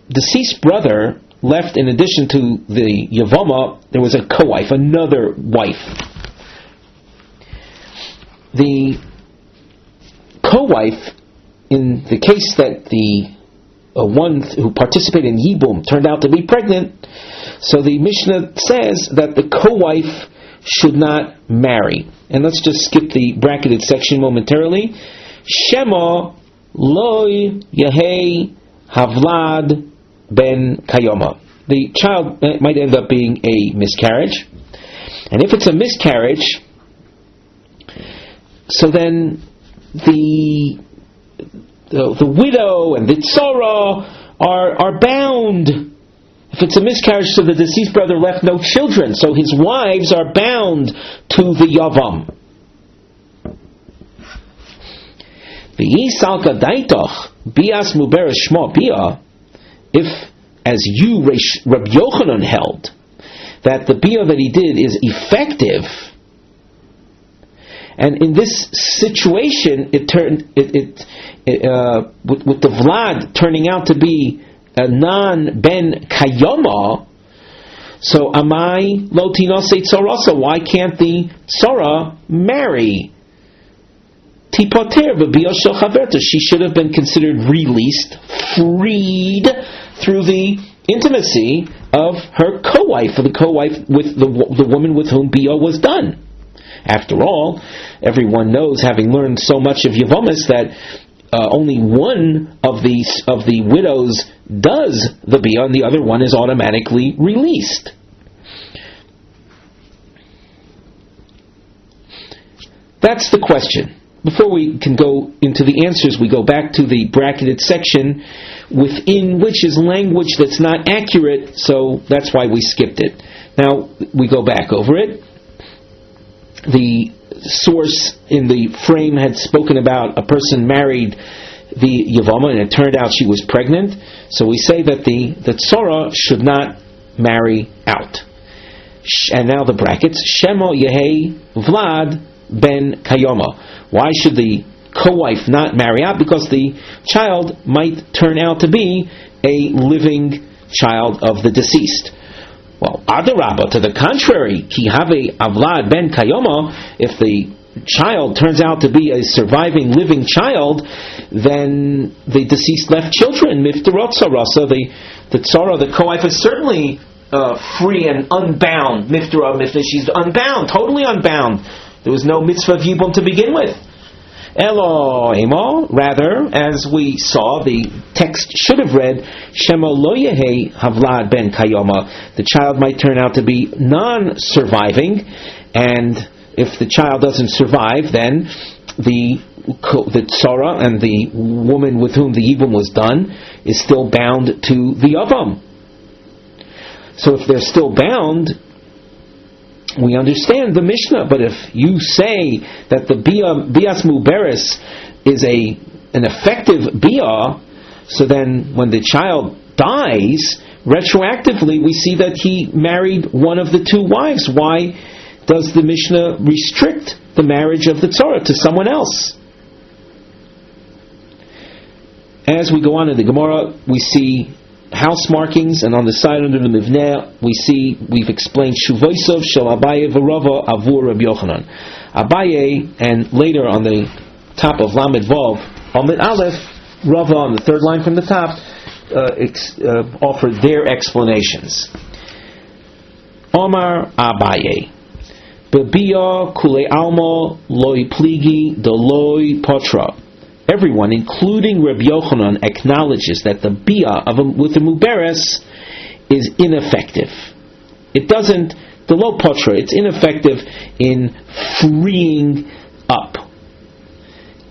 deceased brother left, in addition to the Yevama, there was a co-wife, another wife. The co-wife, in the case that the one who participated in Yibum turned out to be pregnant, so the Mishnah says that the co-wife should not marry. And let's just skip the bracketed section momentarily. Shema loy yehei havlad ben kayoma. The child might end up being a miscarriage. And if it's a miscarriage, so then the widow and the tzara are bound. If it's a miscarriage, so the deceased brother left no children, so his wives are bound to the yavam. V'yisalka daitoch bias muberes shmo bia. If, as you, Rabbi Yochanan, held that the bia that he did is effective, and in this situation, with the Vlad turning out to be a non-ben kayoma, so amai lo tinose tzarasa, why can't the tzara marry? Tipoter v'biyah shel chaverta, she should have been considered released, freed through the intimacy of her co-wife, or the co-wife with the woman with whom biyah was done. After all, everyone knows, having learned so much of Yevamos, that only one of the widows does the biyah, and the other one is automatically released. That's the question. Before we can go into the answers, we go back to the bracketed section, within which is language that's not accurate, so that's why we skipped it. Now, we go back over it. The source in the frame had spoken about a person married the Yevama, and it turned out she was pregnant. So we say that the tzara should not marry out. And now the brackets. Shemo Yehei Vlad ben Kayoma. Why should the co-wife not marry out? Because the child might turn out to be a living child of the deceased. Well, Adarabba, to the contrary, ki have avlad ben kayoma, if the child turns out to be a surviving living child, then the deceased left children. Miftarot tzarasa, the tzara, the co-wife, is certainly free and unbound. Miftarah, she's unbound, totally unbound. There was no mitzvah of yibum to begin with. Elo emo, rather, as we saw, the text should have read, Shema lo yehe havlad ben kayoma. The child might turn out to be non-surviving, and if the child doesn't survive, then the tzara and the woman with whom the yibum was done is still bound to the yavam. So if they're still bound, we understand the Mishnah. But if you say that the bias muberes is an effective bia, so then when the child dies, retroactively we see that he married one of the two wives. Why does the Mishnah restrict the marriage of the tzara to someone else? As we go on in the Gemara, we see house markings, and on the side under the mivneh, we've explained Shuvoisov Shel Abaye V'Rava Avur Rabbi Yochanan. Abaye, and later on the top of Lamed Vav, Amid Aleph, Rava on the third line from the top, offered their explanations. Omar Abaye, Bebia Kule Alma Loi Pligi Deloi Potra. Everyone, including Rabbi Yochanan, acknowledges that the bia with the muberes is ineffective. It doesn't, the lo potra, it's ineffective in freeing up.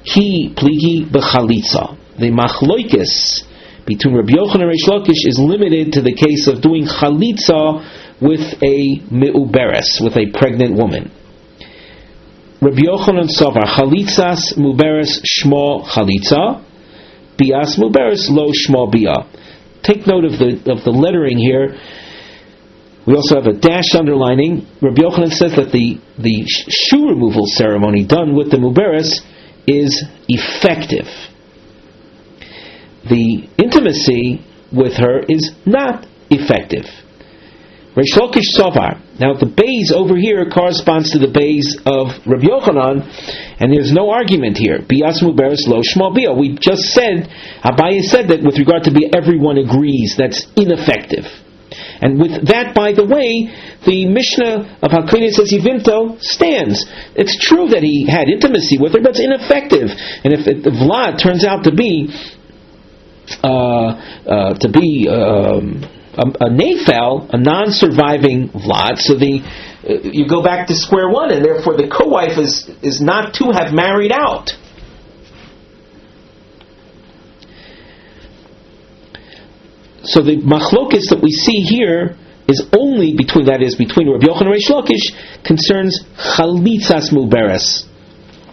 Ki pligi b'chalitza. The machloikis between Rabbi Yochanan and Reish Lakish is limited to the case of doing chalitza with a meuberes, with a pregnant woman. Rabbi Yochanan Savar Chalitzas Muberes Shmo Chalitza, Bias Muberes Lo Shmo Bia. Take note of the lettering here. We also have a dash underlining. Rabbi Yochanan says that the shoe removal ceremony done with the Muberes is effective. The intimacy with her is not effective. Reish Lakish Savar. Now the bays over here corresponds to the bays of Rabbi Yochanan, and there's no argument here. Bias muberes lo shma bia. We just said, Abaye said that with regard to bia, everyone agrees that's ineffective. And with that, by the way, the Mishnah of Hakodesh says Yivinto stands. It's true that he had intimacy with her, but it's ineffective. And if Vlad turns out to be a nefel, a non-surviving Vlad, so you go back to square one, and therefore the co-wife is not to have married out. So the machlokes that we see here is only between Rabbi Yochanan and Reish Lakish, concerns chalitzas muberes.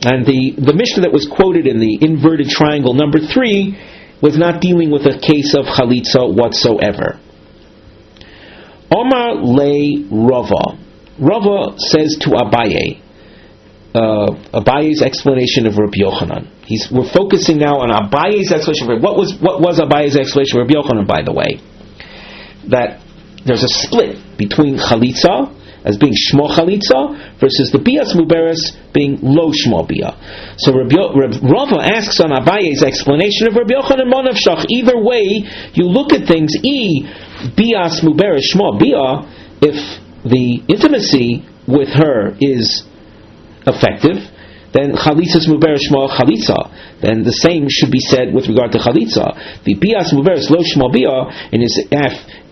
And the Mishnah that was quoted in the inverted triangle number 3 was not dealing with a case of chalitza whatsoever. Omar le Rava. Rava says to Abaye, Abaye's explanation of Rabbi Yochanan. We're focusing now on Abaye's explanation. What was Abaye's explanation of Rabbi Yochanan, by the way? That there's a split between chalitza as being shmo chalitza versus the bias muberes being lo shmo bia. So Rava asks on Abaye's explanation of Rabbi Yochanan Monavshach. Either way, you look at things. Bias muberes shmo bia, if the intimacy with her is effective, then chalitzas muberes shmo chalitza. Then the same should be said with regard to chalitza. The bias muberes lo shmo bia,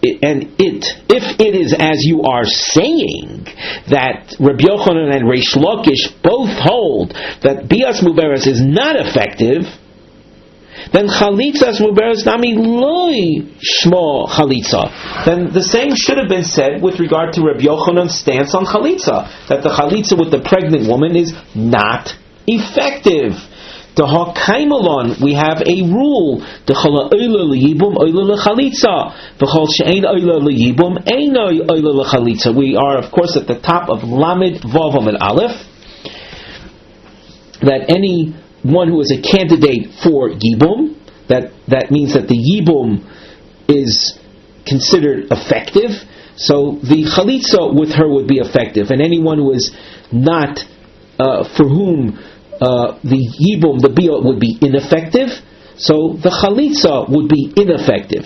if it is as you are saying that Rabbi Yochanan and Reish Lakish both hold that bias muberes is not effective, then chalitzas muberes nami loy shmo chalitza. Then the same should have been said with regard to Rabbi Yochanan's stance on chalitza, that the chalitza with the pregnant woman is not effective. The Hakaimalon, we have a rule. The Chala Oila Liyibum Oila Lechalitza. The Chol She'ein Oila Liyibum Einoi Oila Lechalitza. We are, of course, at the top of Lamed Vavam and Aleph. That any one who is a candidate for Yibum, that means that the Yibum is considered effective. So the Chalitza with her would be effective, and anyone who is not, for whom the yibum, the bia, would be ineffective, so the chalitza would be ineffective.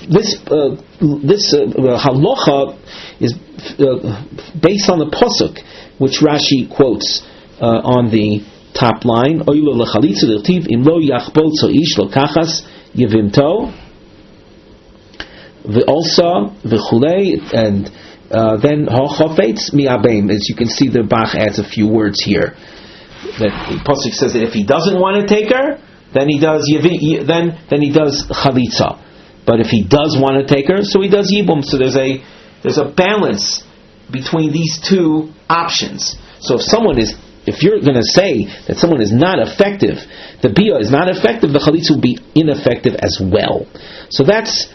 This halacha is based on the pasuk which Rashi quotes on the top line. Oylo lechalitza l'tiv im lo yachbol ish lo kachas yevimto v'olsa v'chulei, and then ha'chafetz mi'abeim. As you can see, the Bach adds a few words here. That the pasuk says that if he doesn't want to take her, then he does chalitza. But if he does want to take her, so he does yibum. So there's a balance between these two options. So if you're going to say that someone is not effective, the bia is not effective, the chalitza will be ineffective as well. So that's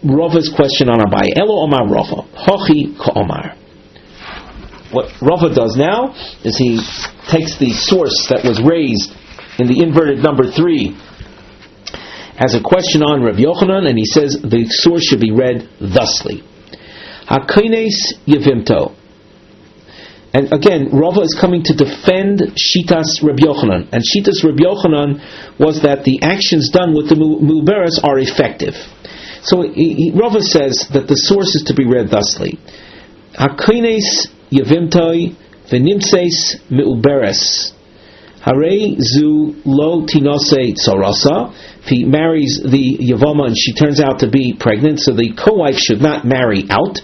Rava's question on Abai. Elo Omar Rava, Hochi Ka'omar. What Rava does now is he takes the source that was raised in the inverted number 3 as a question on Rav Yochanan, and he says the source should be read thusly: Hakoines Yevimto. And again, Rava is coming to defend Shitas Rav Yochanan, and Shitas Rav Yochanan was that the actions done with the Mu'beres are effective. So Rava says that the source is to be read thusly: Hakoines Yevimtoi v'nimseis Mu'beres. Harei zu lo tinose tzorasa. If he marries the Yevama and she turns out to be pregnant, so the co-wife should not marry out.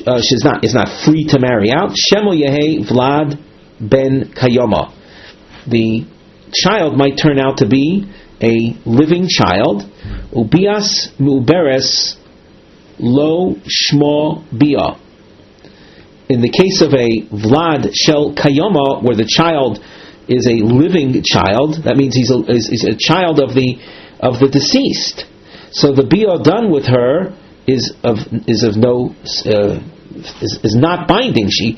Is not free to marry out. Shemo Yehe Vlad ben Kayoma. The child might turn out to be a living child. Ubias Mu'beres lo shmo bia. In the case of a Vlad shel Kayoma, where the child is a living child, that means he's a child of the deceased. So the bia done with her is not binding. She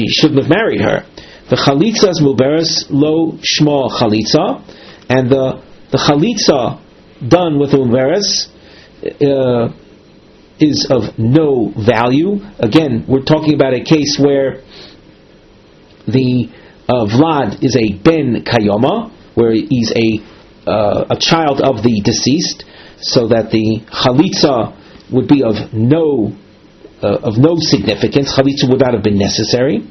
shouldn't have married her. The chalitzas muberes lo shmo chalitza, and the chalitza done with muberes is of no value. Again, we're talking about a case where the Vlad is a ben kayoma, where he's a child of the deceased, so that the chalitza would be of no significance. Chalitza would not have been necessary.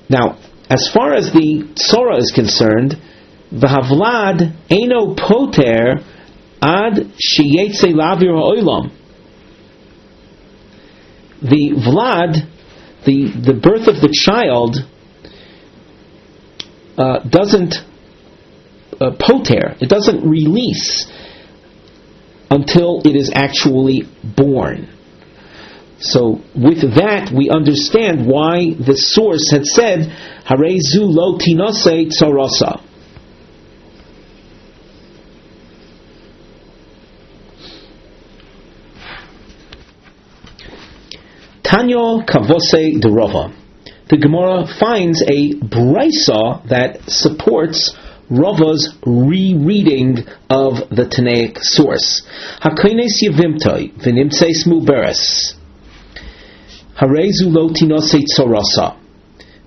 Now, as far as the torah is concerned, the Vlad eino poter ad sheyetze lavir ha'olam. The Vlad, the birth of the child, doesn't poter, it doesn't release until it is actually born. So with that we understand why the source had said Harei zu lo tinose tzorasa. Tanyo kavose de Rava. The Gemara finds a brisa that supports Rava's rereading of the Tanaic source. Hakoines yevimtoi v'nimtseis muberes. Harezu lo tinose tzorasa.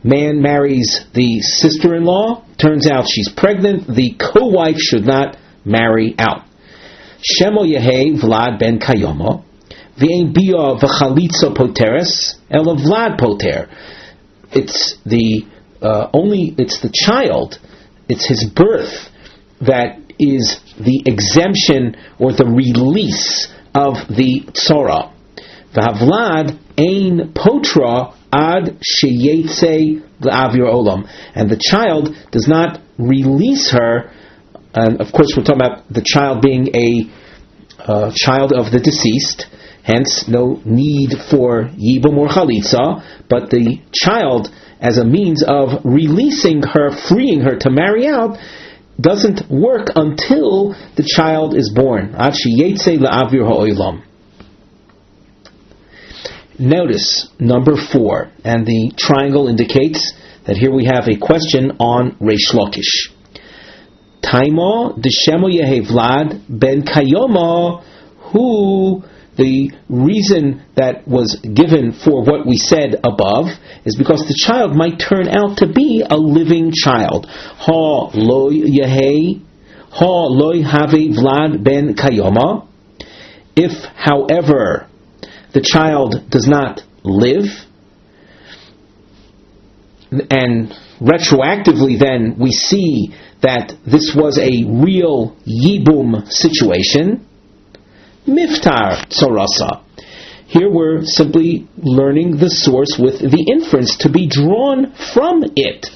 Man marries the sister-in-law, turns out she's pregnant, the co-wife should not marry out. Shemo Yehe Vlad ben Kayoma v'ein bia v'chalitza poteres ela Vlad poter. It's the child, it's his birth that is the exemption or the release of the tzora. V'havlad ein potra ad sheyetze l'avir olam, and the child does not release her. And of course, we're talking about the child being a child of the deceased. Hence, no need for yibum or chalitza, but the child, as a means of releasing her, freeing her to marry out, doesn't work until the child is born. Ad sheyetze la'avir ha'olam. Notice number 4, and the triangle indicates that here we have a question on Reish Lakish. Taimo d'shemo Yehe Vlad ben Kayoma hu the reason that was given for what we said above is because the child might turn out to be a living child. Ha loy yehei, ha loy have vlad ben kayoma. If, however, the child does not live, and retroactively then we see that this was a real yibum situation, miftar tzorasa. Here we're simply learning the source with the inference to be drawn from it.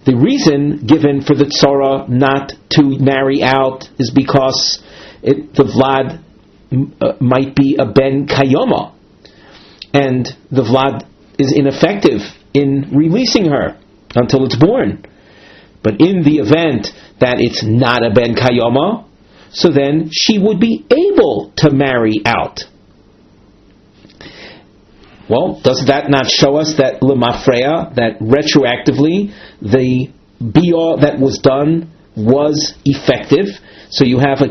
The reason given for the tzora not to marry out is because the vlad might be a ben kayoma, and the vlad is ineffective in releasing her until it's born. But in the event that it's not a ben kayoma, so then she would be able to marry out. Well, does that not show us that lemafreya, that retroactively the biyah that was done was effective? So you have a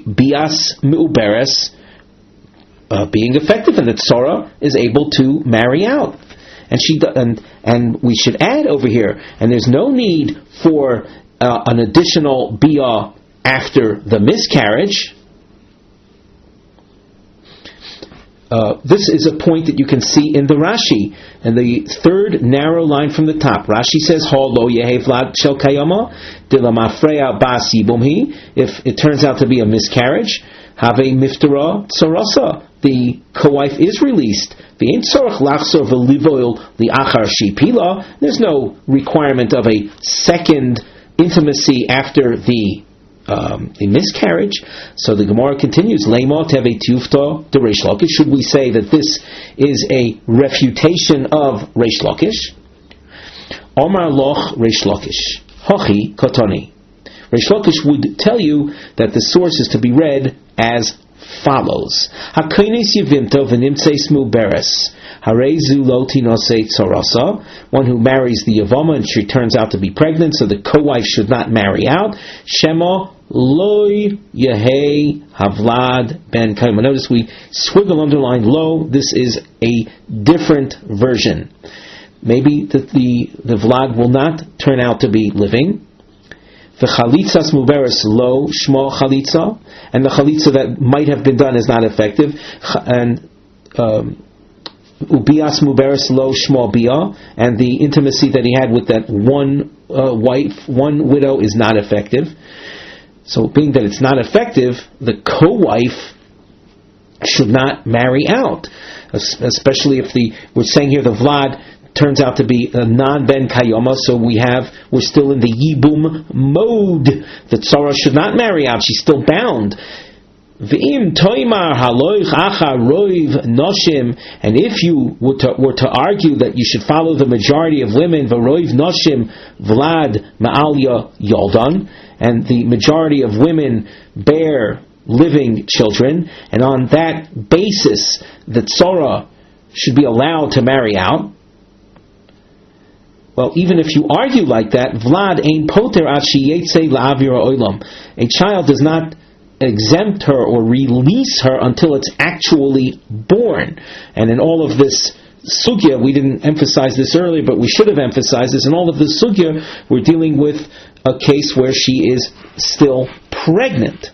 bias meuberes being effective, and the tzora is able to marry out. And we should add over here, and there's no need for an additional biyah after the miscarriage. This is a point that you can see in the Rashi, and the third narrow line from the top. Rashi says, "Ha lo yehe vlad shel kayama de la mafreya bas yibumhi." If it turns out to be a miscarriage, have a miftara tzorasa. The co-wife is released. There's no requirement of a second intimacy after the miscarriage. So the Gemara continues, should we say that this is a refutation of Reish Lakish? Omar loch Reish Lakish, Hachi Kotoni. Reish Lakish would tell you that the source is to be read as follows: Hakoines yivimto v'nimtzeis muberes harezu lo tinosei tzorasa. One who marries the Yevama and she turns out to be pregnant, so the co-wife should not marry out. Shema loy yehei havlad ben kayma. Notice we swiggle underline lo. This is a different version. Maybe that the vlad will not turn out to be living. The chalitzas muberes lo shmo chalitza, and the chalitza that might have been done is not effective. And ubias muberes lo shmo bia, and the intimacy that he had with that one widow is not effective. So, being that it's not effective, the co-wife should not marry out, especially if we're saying here the vlad turns out to be a non-ben kayoma, so we're still in the yibum mode. The tzara should not marry out; she's still bound. V'im toimar haloich acha roiv noshim, and if you were to argue that you should follow the majority of women, v'roiv noshim vlad ma'alya yoldan, and the majority of women bear living children, and on that basis the tzara should be allowed to marry out. Well, even if you argue like that, Vlad ein poter ad sheyetze la'avir ha'olam. A child does not exempt her or release her until it's actually born. And in all of this sugya, we didn't emphasize this earlier, but we should have emphasized this. In all of this sugya, we're dealing with a case where she is still pregnant.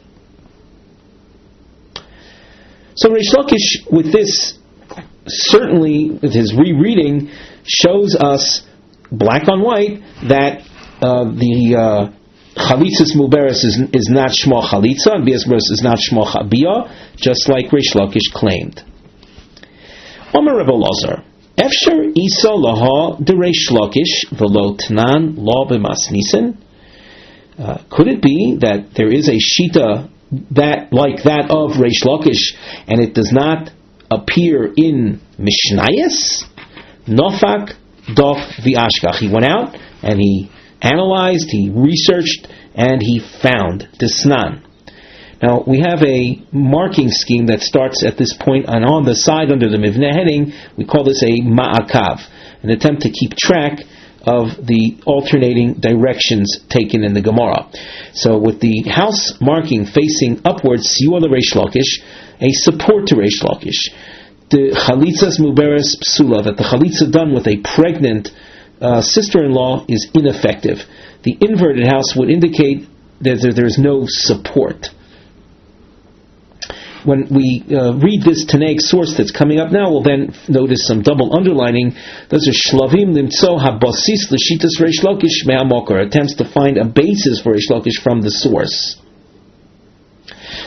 So Reish Lakish, with this, certainly with his rereading, shows us black on white that the chalitzas muberes is not shmo chalitza, and bias muberes is not shmo chabia, just like Reish Lakish claimed. Omer Rebbe Lazar, efsher isa laha de Reish Lakish v'lo tnan lo b'masnisen. Could it be that there is a shita that like that of Reish Lakish, and it does not appear in Mishnayos? Nofak Dof v'ashkach. He went out and he analyzed, he researched, and he found Desnan. Now we have a marking scheme that starts at this point, and on the side under the Mivneh heading, we call this a ma'akav, an attempt to keep track of the alternating directions taken in the Gemara. So with the house marking facing upwards, Siyua Reish Lakish, a support to Reish Lakish. The chalitzas muberes psula, that the chalitza done with a pregnant sister-in-law is ineffective. The inverted house would indicate that there is no support. When we read this Tanaic source that's coming up now, we'll then notice some double underlining. Those are shlavim limtso habasis l'shitas Reish Lakish me'amokar, attempts to find a basis for Reish Lakish from the source.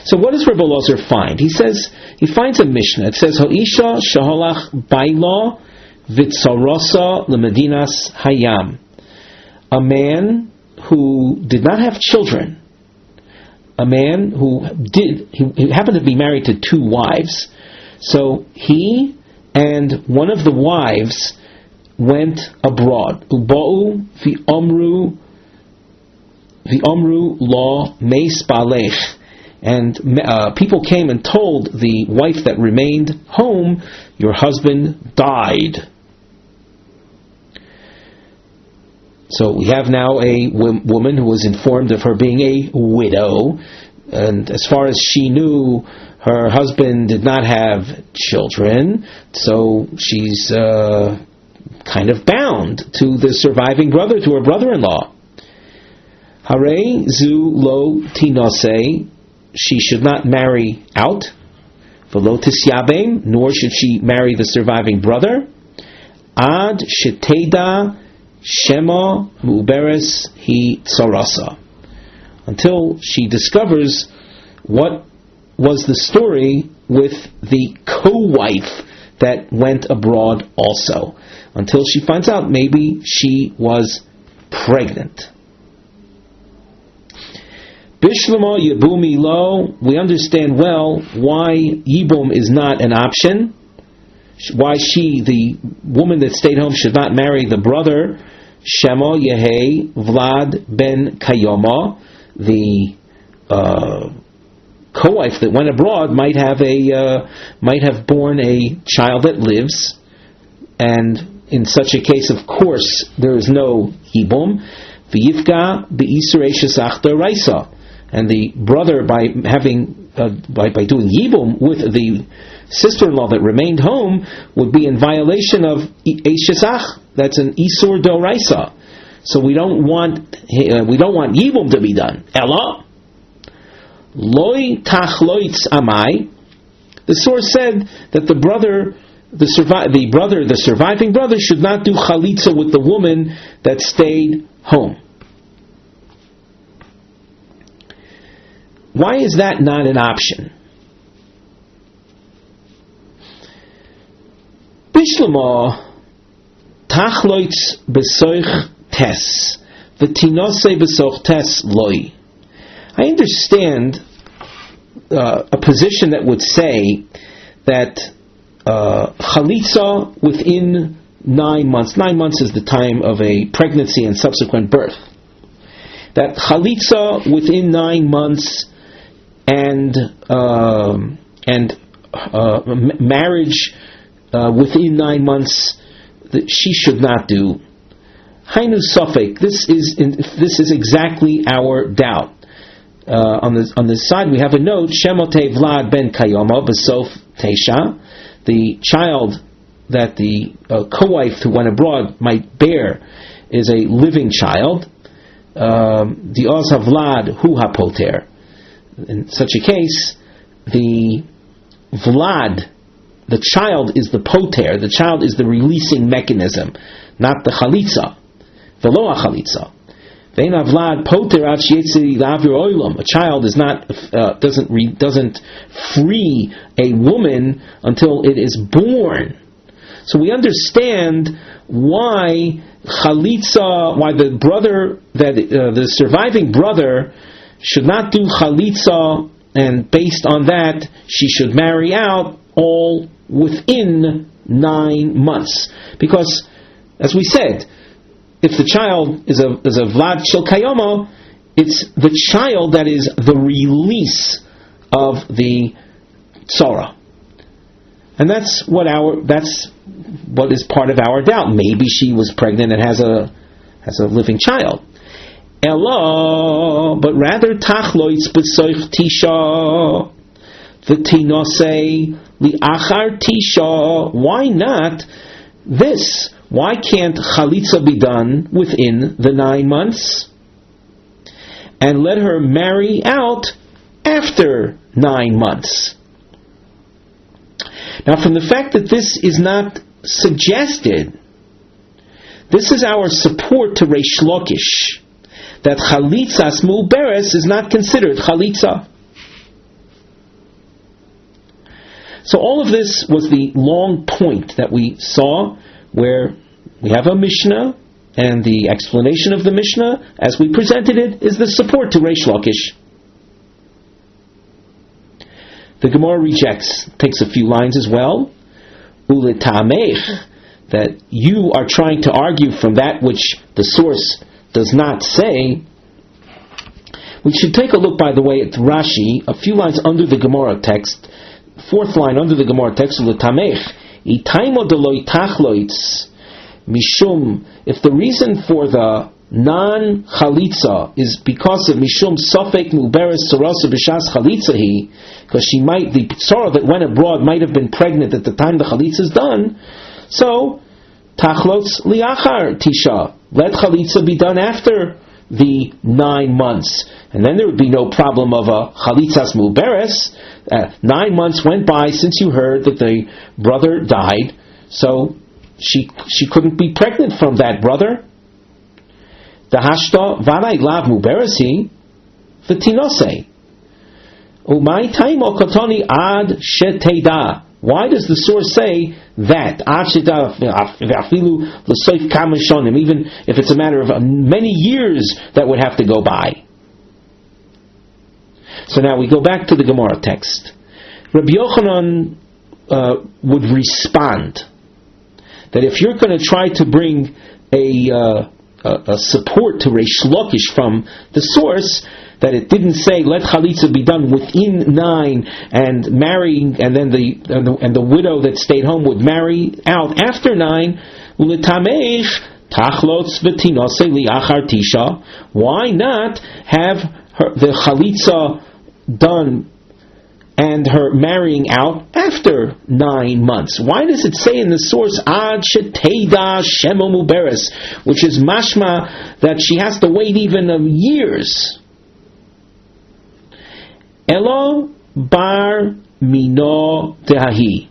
So what does Rebbe Elazar find? He finds a Mishnah. It says, Ha'isha shaholach baila v'tzarasa l'medinas hayam. A man who did not have children, a man who he happened to be married to two wives, so he and one of the wives went abroad. Uba'u v'omru la meis balech. And people came and told the wife that remained home, your husband died. So we have now a woman who was informed of her being a widow, and as far as she knew, her husband did not have children, so she's kind of bound to the surviving brother, to her brother-in-law. Hare zu lo tinase, she should not marry out, v'lo tisyabem, nor should she marry the surviving brother, ad sheteda shema muberes hi tzarasa, until she discovers what was the story with the co-wife that went abroad also, until she finds out maybe she was pregnant. Bishlama Yibumi Lo, we understand well why Yibum is not an option, why she, the woman that stayed home, should not marry the brother. Shema Yehe Vlad ben Kayoma, the co-wife that went abroad might have born a child that lives, and in such a case, of course, there is no Yibum. V'yivka be'isrei shesach d'oraisa. And the brother, by doing yibum with the sister-in-law that remained home, would be in violation of eishesach. That's an isur d'oraisa. So we don't want yibum to be done. Ella loy tachloitz amai. The source said that the surviving brother should not do chalitza with the woman that stayed home. Why is that not an option? Bishlama tachloitz besoich tes v'tinose besoich tes loy. I understand a position that would say that chalitza within 9 months. 9 months is the time of a pregnancy and subsequent birth. That chalitza within 9 months and marriage within 9 months, that she should not do. Hainu safek. This is exactly our doubt. On the side we have a note. Shemote Vlad ben Kayoma besof teisha. The child that the co-wife who went abroad might bear is a living child. The oz Vlad hu hapoter. In such a case, the Vlad, the child, is the poter. The child is the releasing mechanism, not the chalitza. Velo chalitza. Veina Vlad poter ad sheyetzei la'avir olam. A child is not doesn't free a woman until it is born. So we understand why chalitza, why the brother, the surviving brother, should not do chalitza, and based on that, she should marry out all within 9 months. Because, as we said, if the child is a Vlad Shel Kayoma, it's the child that is the release of the torah. And that's what is part of our doubt. Maybe she was pregnant and has a living child. Ella, but rather tachloitz b'soich tisha v'tinose li'achar tisha. Why not this? Why can't chalitza be done within the 9 months? And let her marry out after 9 months. Now, from the fact that this is not suggested, this is our support to Reish Lakish, that chalitzas mu'beres is not considered chalitza. So all of this was the long point that we saw, where we have a Mishnah, and the explanation of the Mishnah, as we presented it, is the support to Reish Lakish. The Gemara rejects, takes a few lines as well, uletamech, that you are trying to argue from that which the source does not say. We should take a look, by the way, at Rashi, a few lines under the Gemara text, 4th line under the Gemara text, uletamech, itaimo deloi tachloitz, mishum, if the reason for the non-chalitza is because of mishum sofek muberes tzorasa b'shas chalitza hi, because she might, the tzora that went abroad might have been pregnant at the time the chalitza is done, so tachlotz liachar tisha, let chalitza be done after the 9 months, and then there would be no problem of a chalitzas muberes. 9 months went by since you heard that the brother died, so she couldn't be pregnant from that brother. The hashta varai lav muberesi v'tinose umay taimo kotoni ad sheteda. Why does the source say that ad sheteda v'afilu l'soif kama shonim, even if it's a matter of many years that would have to go by? So now we go back to the Gemara text. Rabbi Yochanan would respond that if you're going to try to bring a support to Reish Lakish from the source, that it didn't say let chalitza be done within 9 and marrying, and then the widow that stayed home would marry out after 9. Uletamech tachlotz v'tinose liachar tisha. Why not have the chalitza done and her marrying out after 9 months? Why does it say in the source ad sheteda shemo muberes, which is mashma that she has to wait even years? Elo bar mino dehahi.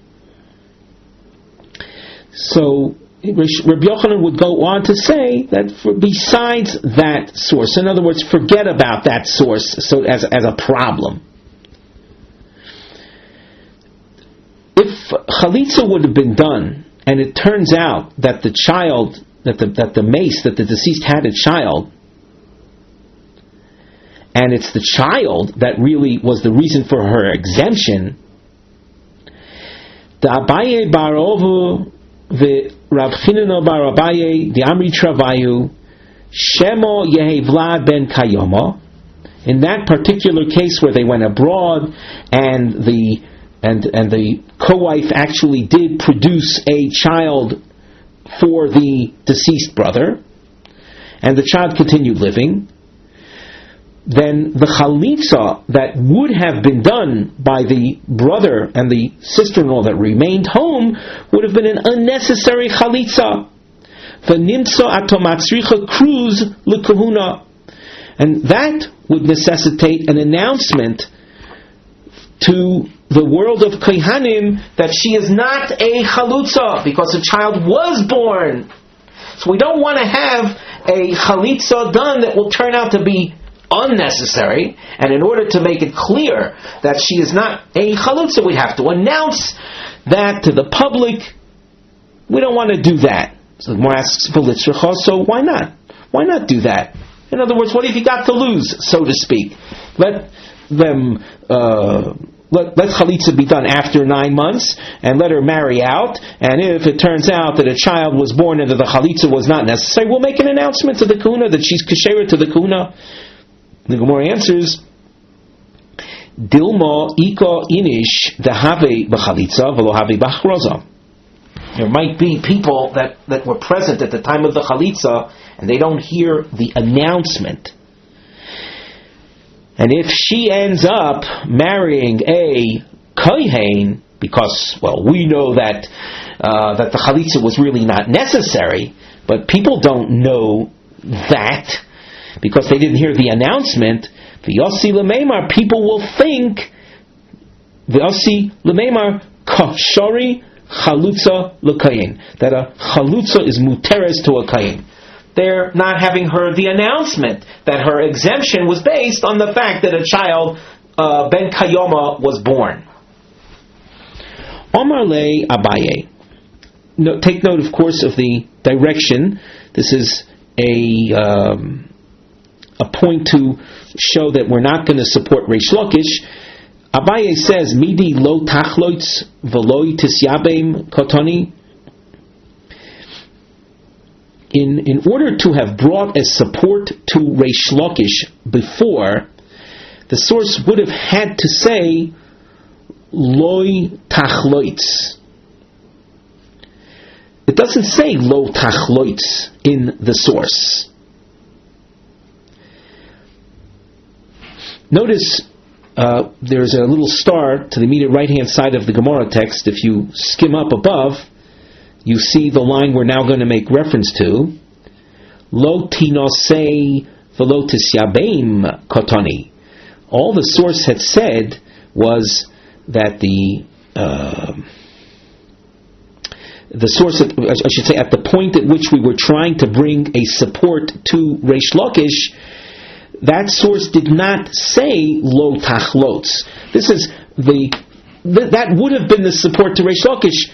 So Rabbi Yochanan would go on to say that besides that source, in other words, forget about that source, so as a problem. If chalitza would have been done, and it turns out that the child, that the deceased had a child, and it's the child that really was the reason for her exemption, the Abaye barovu the Rav Chinino bar Abaye the Amri Travayu Shemo Yehevlad ben Kayoma. In that particular case where they went abroad and the co-wife actually did produce a child for the deceased brother, and the child continued living, then the chalitza that would have been done by the brother and the sister-in-law that remained home would have been an unnecessary chalitza. V'nimtza atomatzricha kruz l'kahuna, and that would necessitate an announcement to the world of Kohanim that she is not a chalutza because a child was born. So we don't want to have a chalitza done that will turn out to be unnecessary, and in order to make it clear that she is not a chalutza, we have to announce that to the public. We don't want to do that. So the Gemara asks, so why not? Why not do that? In other words, what have you got to lose, so to speak? Let them let chalitza be done after 9 months, and let her marry out, and if it turns out that a child was born and that the chalitza was not necessary, we'll make an announcement to the kahuna that she's kashera to the kahuna. The Gemara answers, Dilma ika inish dehave b'chalitza v'lo have b'achroza. There might be people that were present at the time of the chalitza and they don't hear the announcement. And if she ends up marrying a kohen, because, well, we know that that the chalitza was really not necessary, but people don't know that because they didn't hear the announcement. V'yosi l'meimar, people will think v'yosi l'meimar kashari chalutza l'kayin, that a chalutza is muteres to a kayin. They're not having heard the announcement that her exemption was based on the fact that a child ben kayoma was born. Omar le Abaye. No, take note, of course, of the direction. This is a point to show that we're not going to support Reish Lakish. Abaye says, "Midi lo tachloitz v'loi tisyabem kotoni." In order to have brought as support to Reish Lakish before, the source would have had to say loi tachloitz. It doesn't say lo tachloitz in the source. Notice there's a little star to the immediate right-hand side of the Gemara text. If you skim up above, you see the line we're now going to make reference to. Lo tinosei v'lo tisyabeim kotoni. All the source had said was that the source, I should say, at the point at which we were trying to bring a support to Reish Lakish, that source did not say lo tachlotz. This is that would have been the support to Reish Lakish.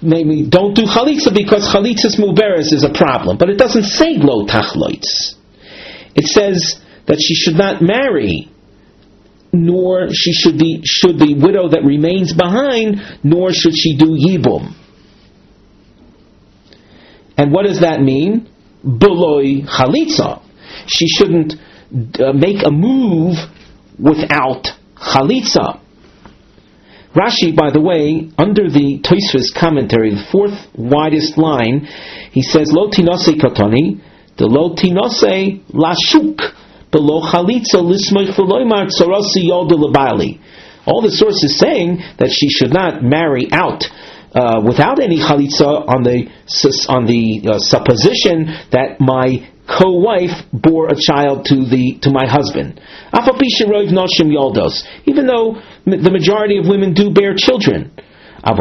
Maybe don't do chalitza because chalitzas muberes is a problem, but it doesn't say lo tachlotz. It says that she should not marry, nor should the widow that remains behind, nor should she do yibum. And what does that mean? Beloi chalitza. She shouldn't make a move without chalitza. Rashi, by the way, under the Tosfos commentary, the fourth widest line, he says, Lo tinose katoni, de lo tinose lashuk, below chalitza lismoich v'loimar tzarasi yod lebali. All the source is saying that she should not marry out without any chalitza on the supposition that my co-wife bore a child to my husband. Even though the majority of women do bear children. But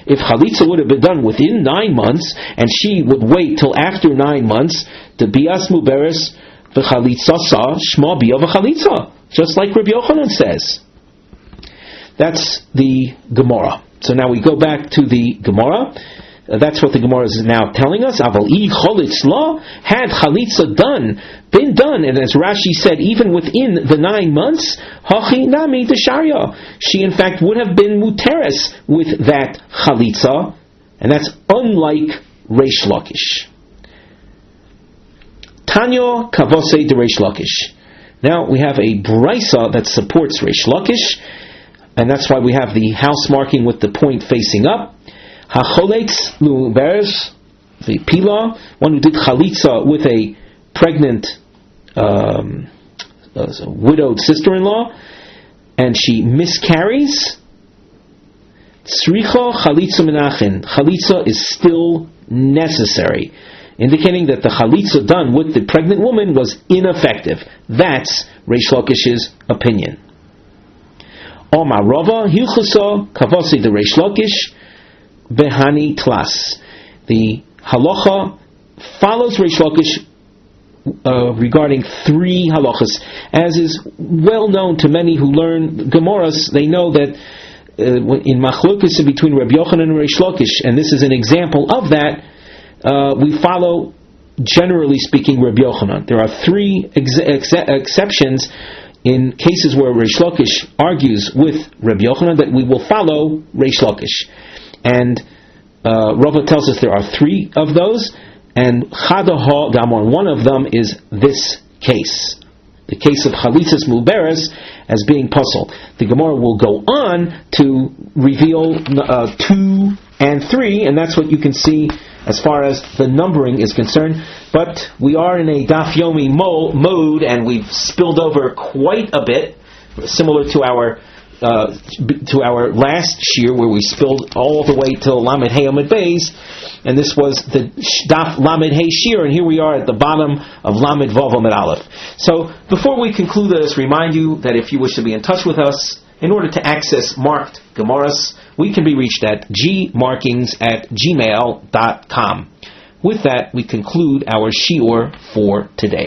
if chalitza would have been done within 9 months, and she would wait till after 9 months, the bias muberes v'chalitza sa shma biya v'chalitza, just like Rabbi Yochanan says. That's the Gemara. So now we go back to the Gemara. That's what the Gemara is now telling us. Aval I cholitz la, had chalitza been done, and as Rashi said, even within the 9 months, hachi nami desharya, she in fact would have been muteres with that chalitza, and that's unlike Reish Lakish. Tanya kavose de Reish Lakish. Now we have a brisa that supports Reish Lakish, and that's why we have the house marking with the point facing up. HaCholetz lu'beres v'pila, one who did chalitza with a pregnant widowed sister-in-law, and she miscarries. Tzricha chalitza menachin, chalitza is still necessary, indicating that the chalitza done with the pregnant woman was ineffective. That's Reish Lakish's opinion. Omar Rava hilchasa kavasi the Reish Lakish behani tlas. The halacha follows Reish Lakish regarding 3 halachas, as is well known to many who learn Gemaras. They know that in machlokas between Rabbi Yochanan and Reish Lakish, and this is an example of that, we follow, generally speaking, Rabbi Yochanan. There are 3 exceptions in cases where Reish Lakish argues with Rabbi Yochanan that we will follow Reish Lakish. And Rava tells us there are 3 of those, and Chadaha Gamon, one of them is this case. The case of Chalitzas Muberes as being puzzle. The Gemara will go on to reveal 2 and 3, and that's what you can see as far as the numbering is concerned. But we are in a Daf Yomi mode, and we've spilled over quite a bit, similar to our last shir, where we spilled all the way till Lamed Hey Amud Beis, and this was the Daf Lamed Hey shir, and here we are at the bottom of Lamed Vav Amud Aleph. So before we conclude, let us remind you that if you wish to be in touch with us, in order to access marked Gemaras, we can be reached at gmarkings@gmail.com. With that, we conclude our shiur for today.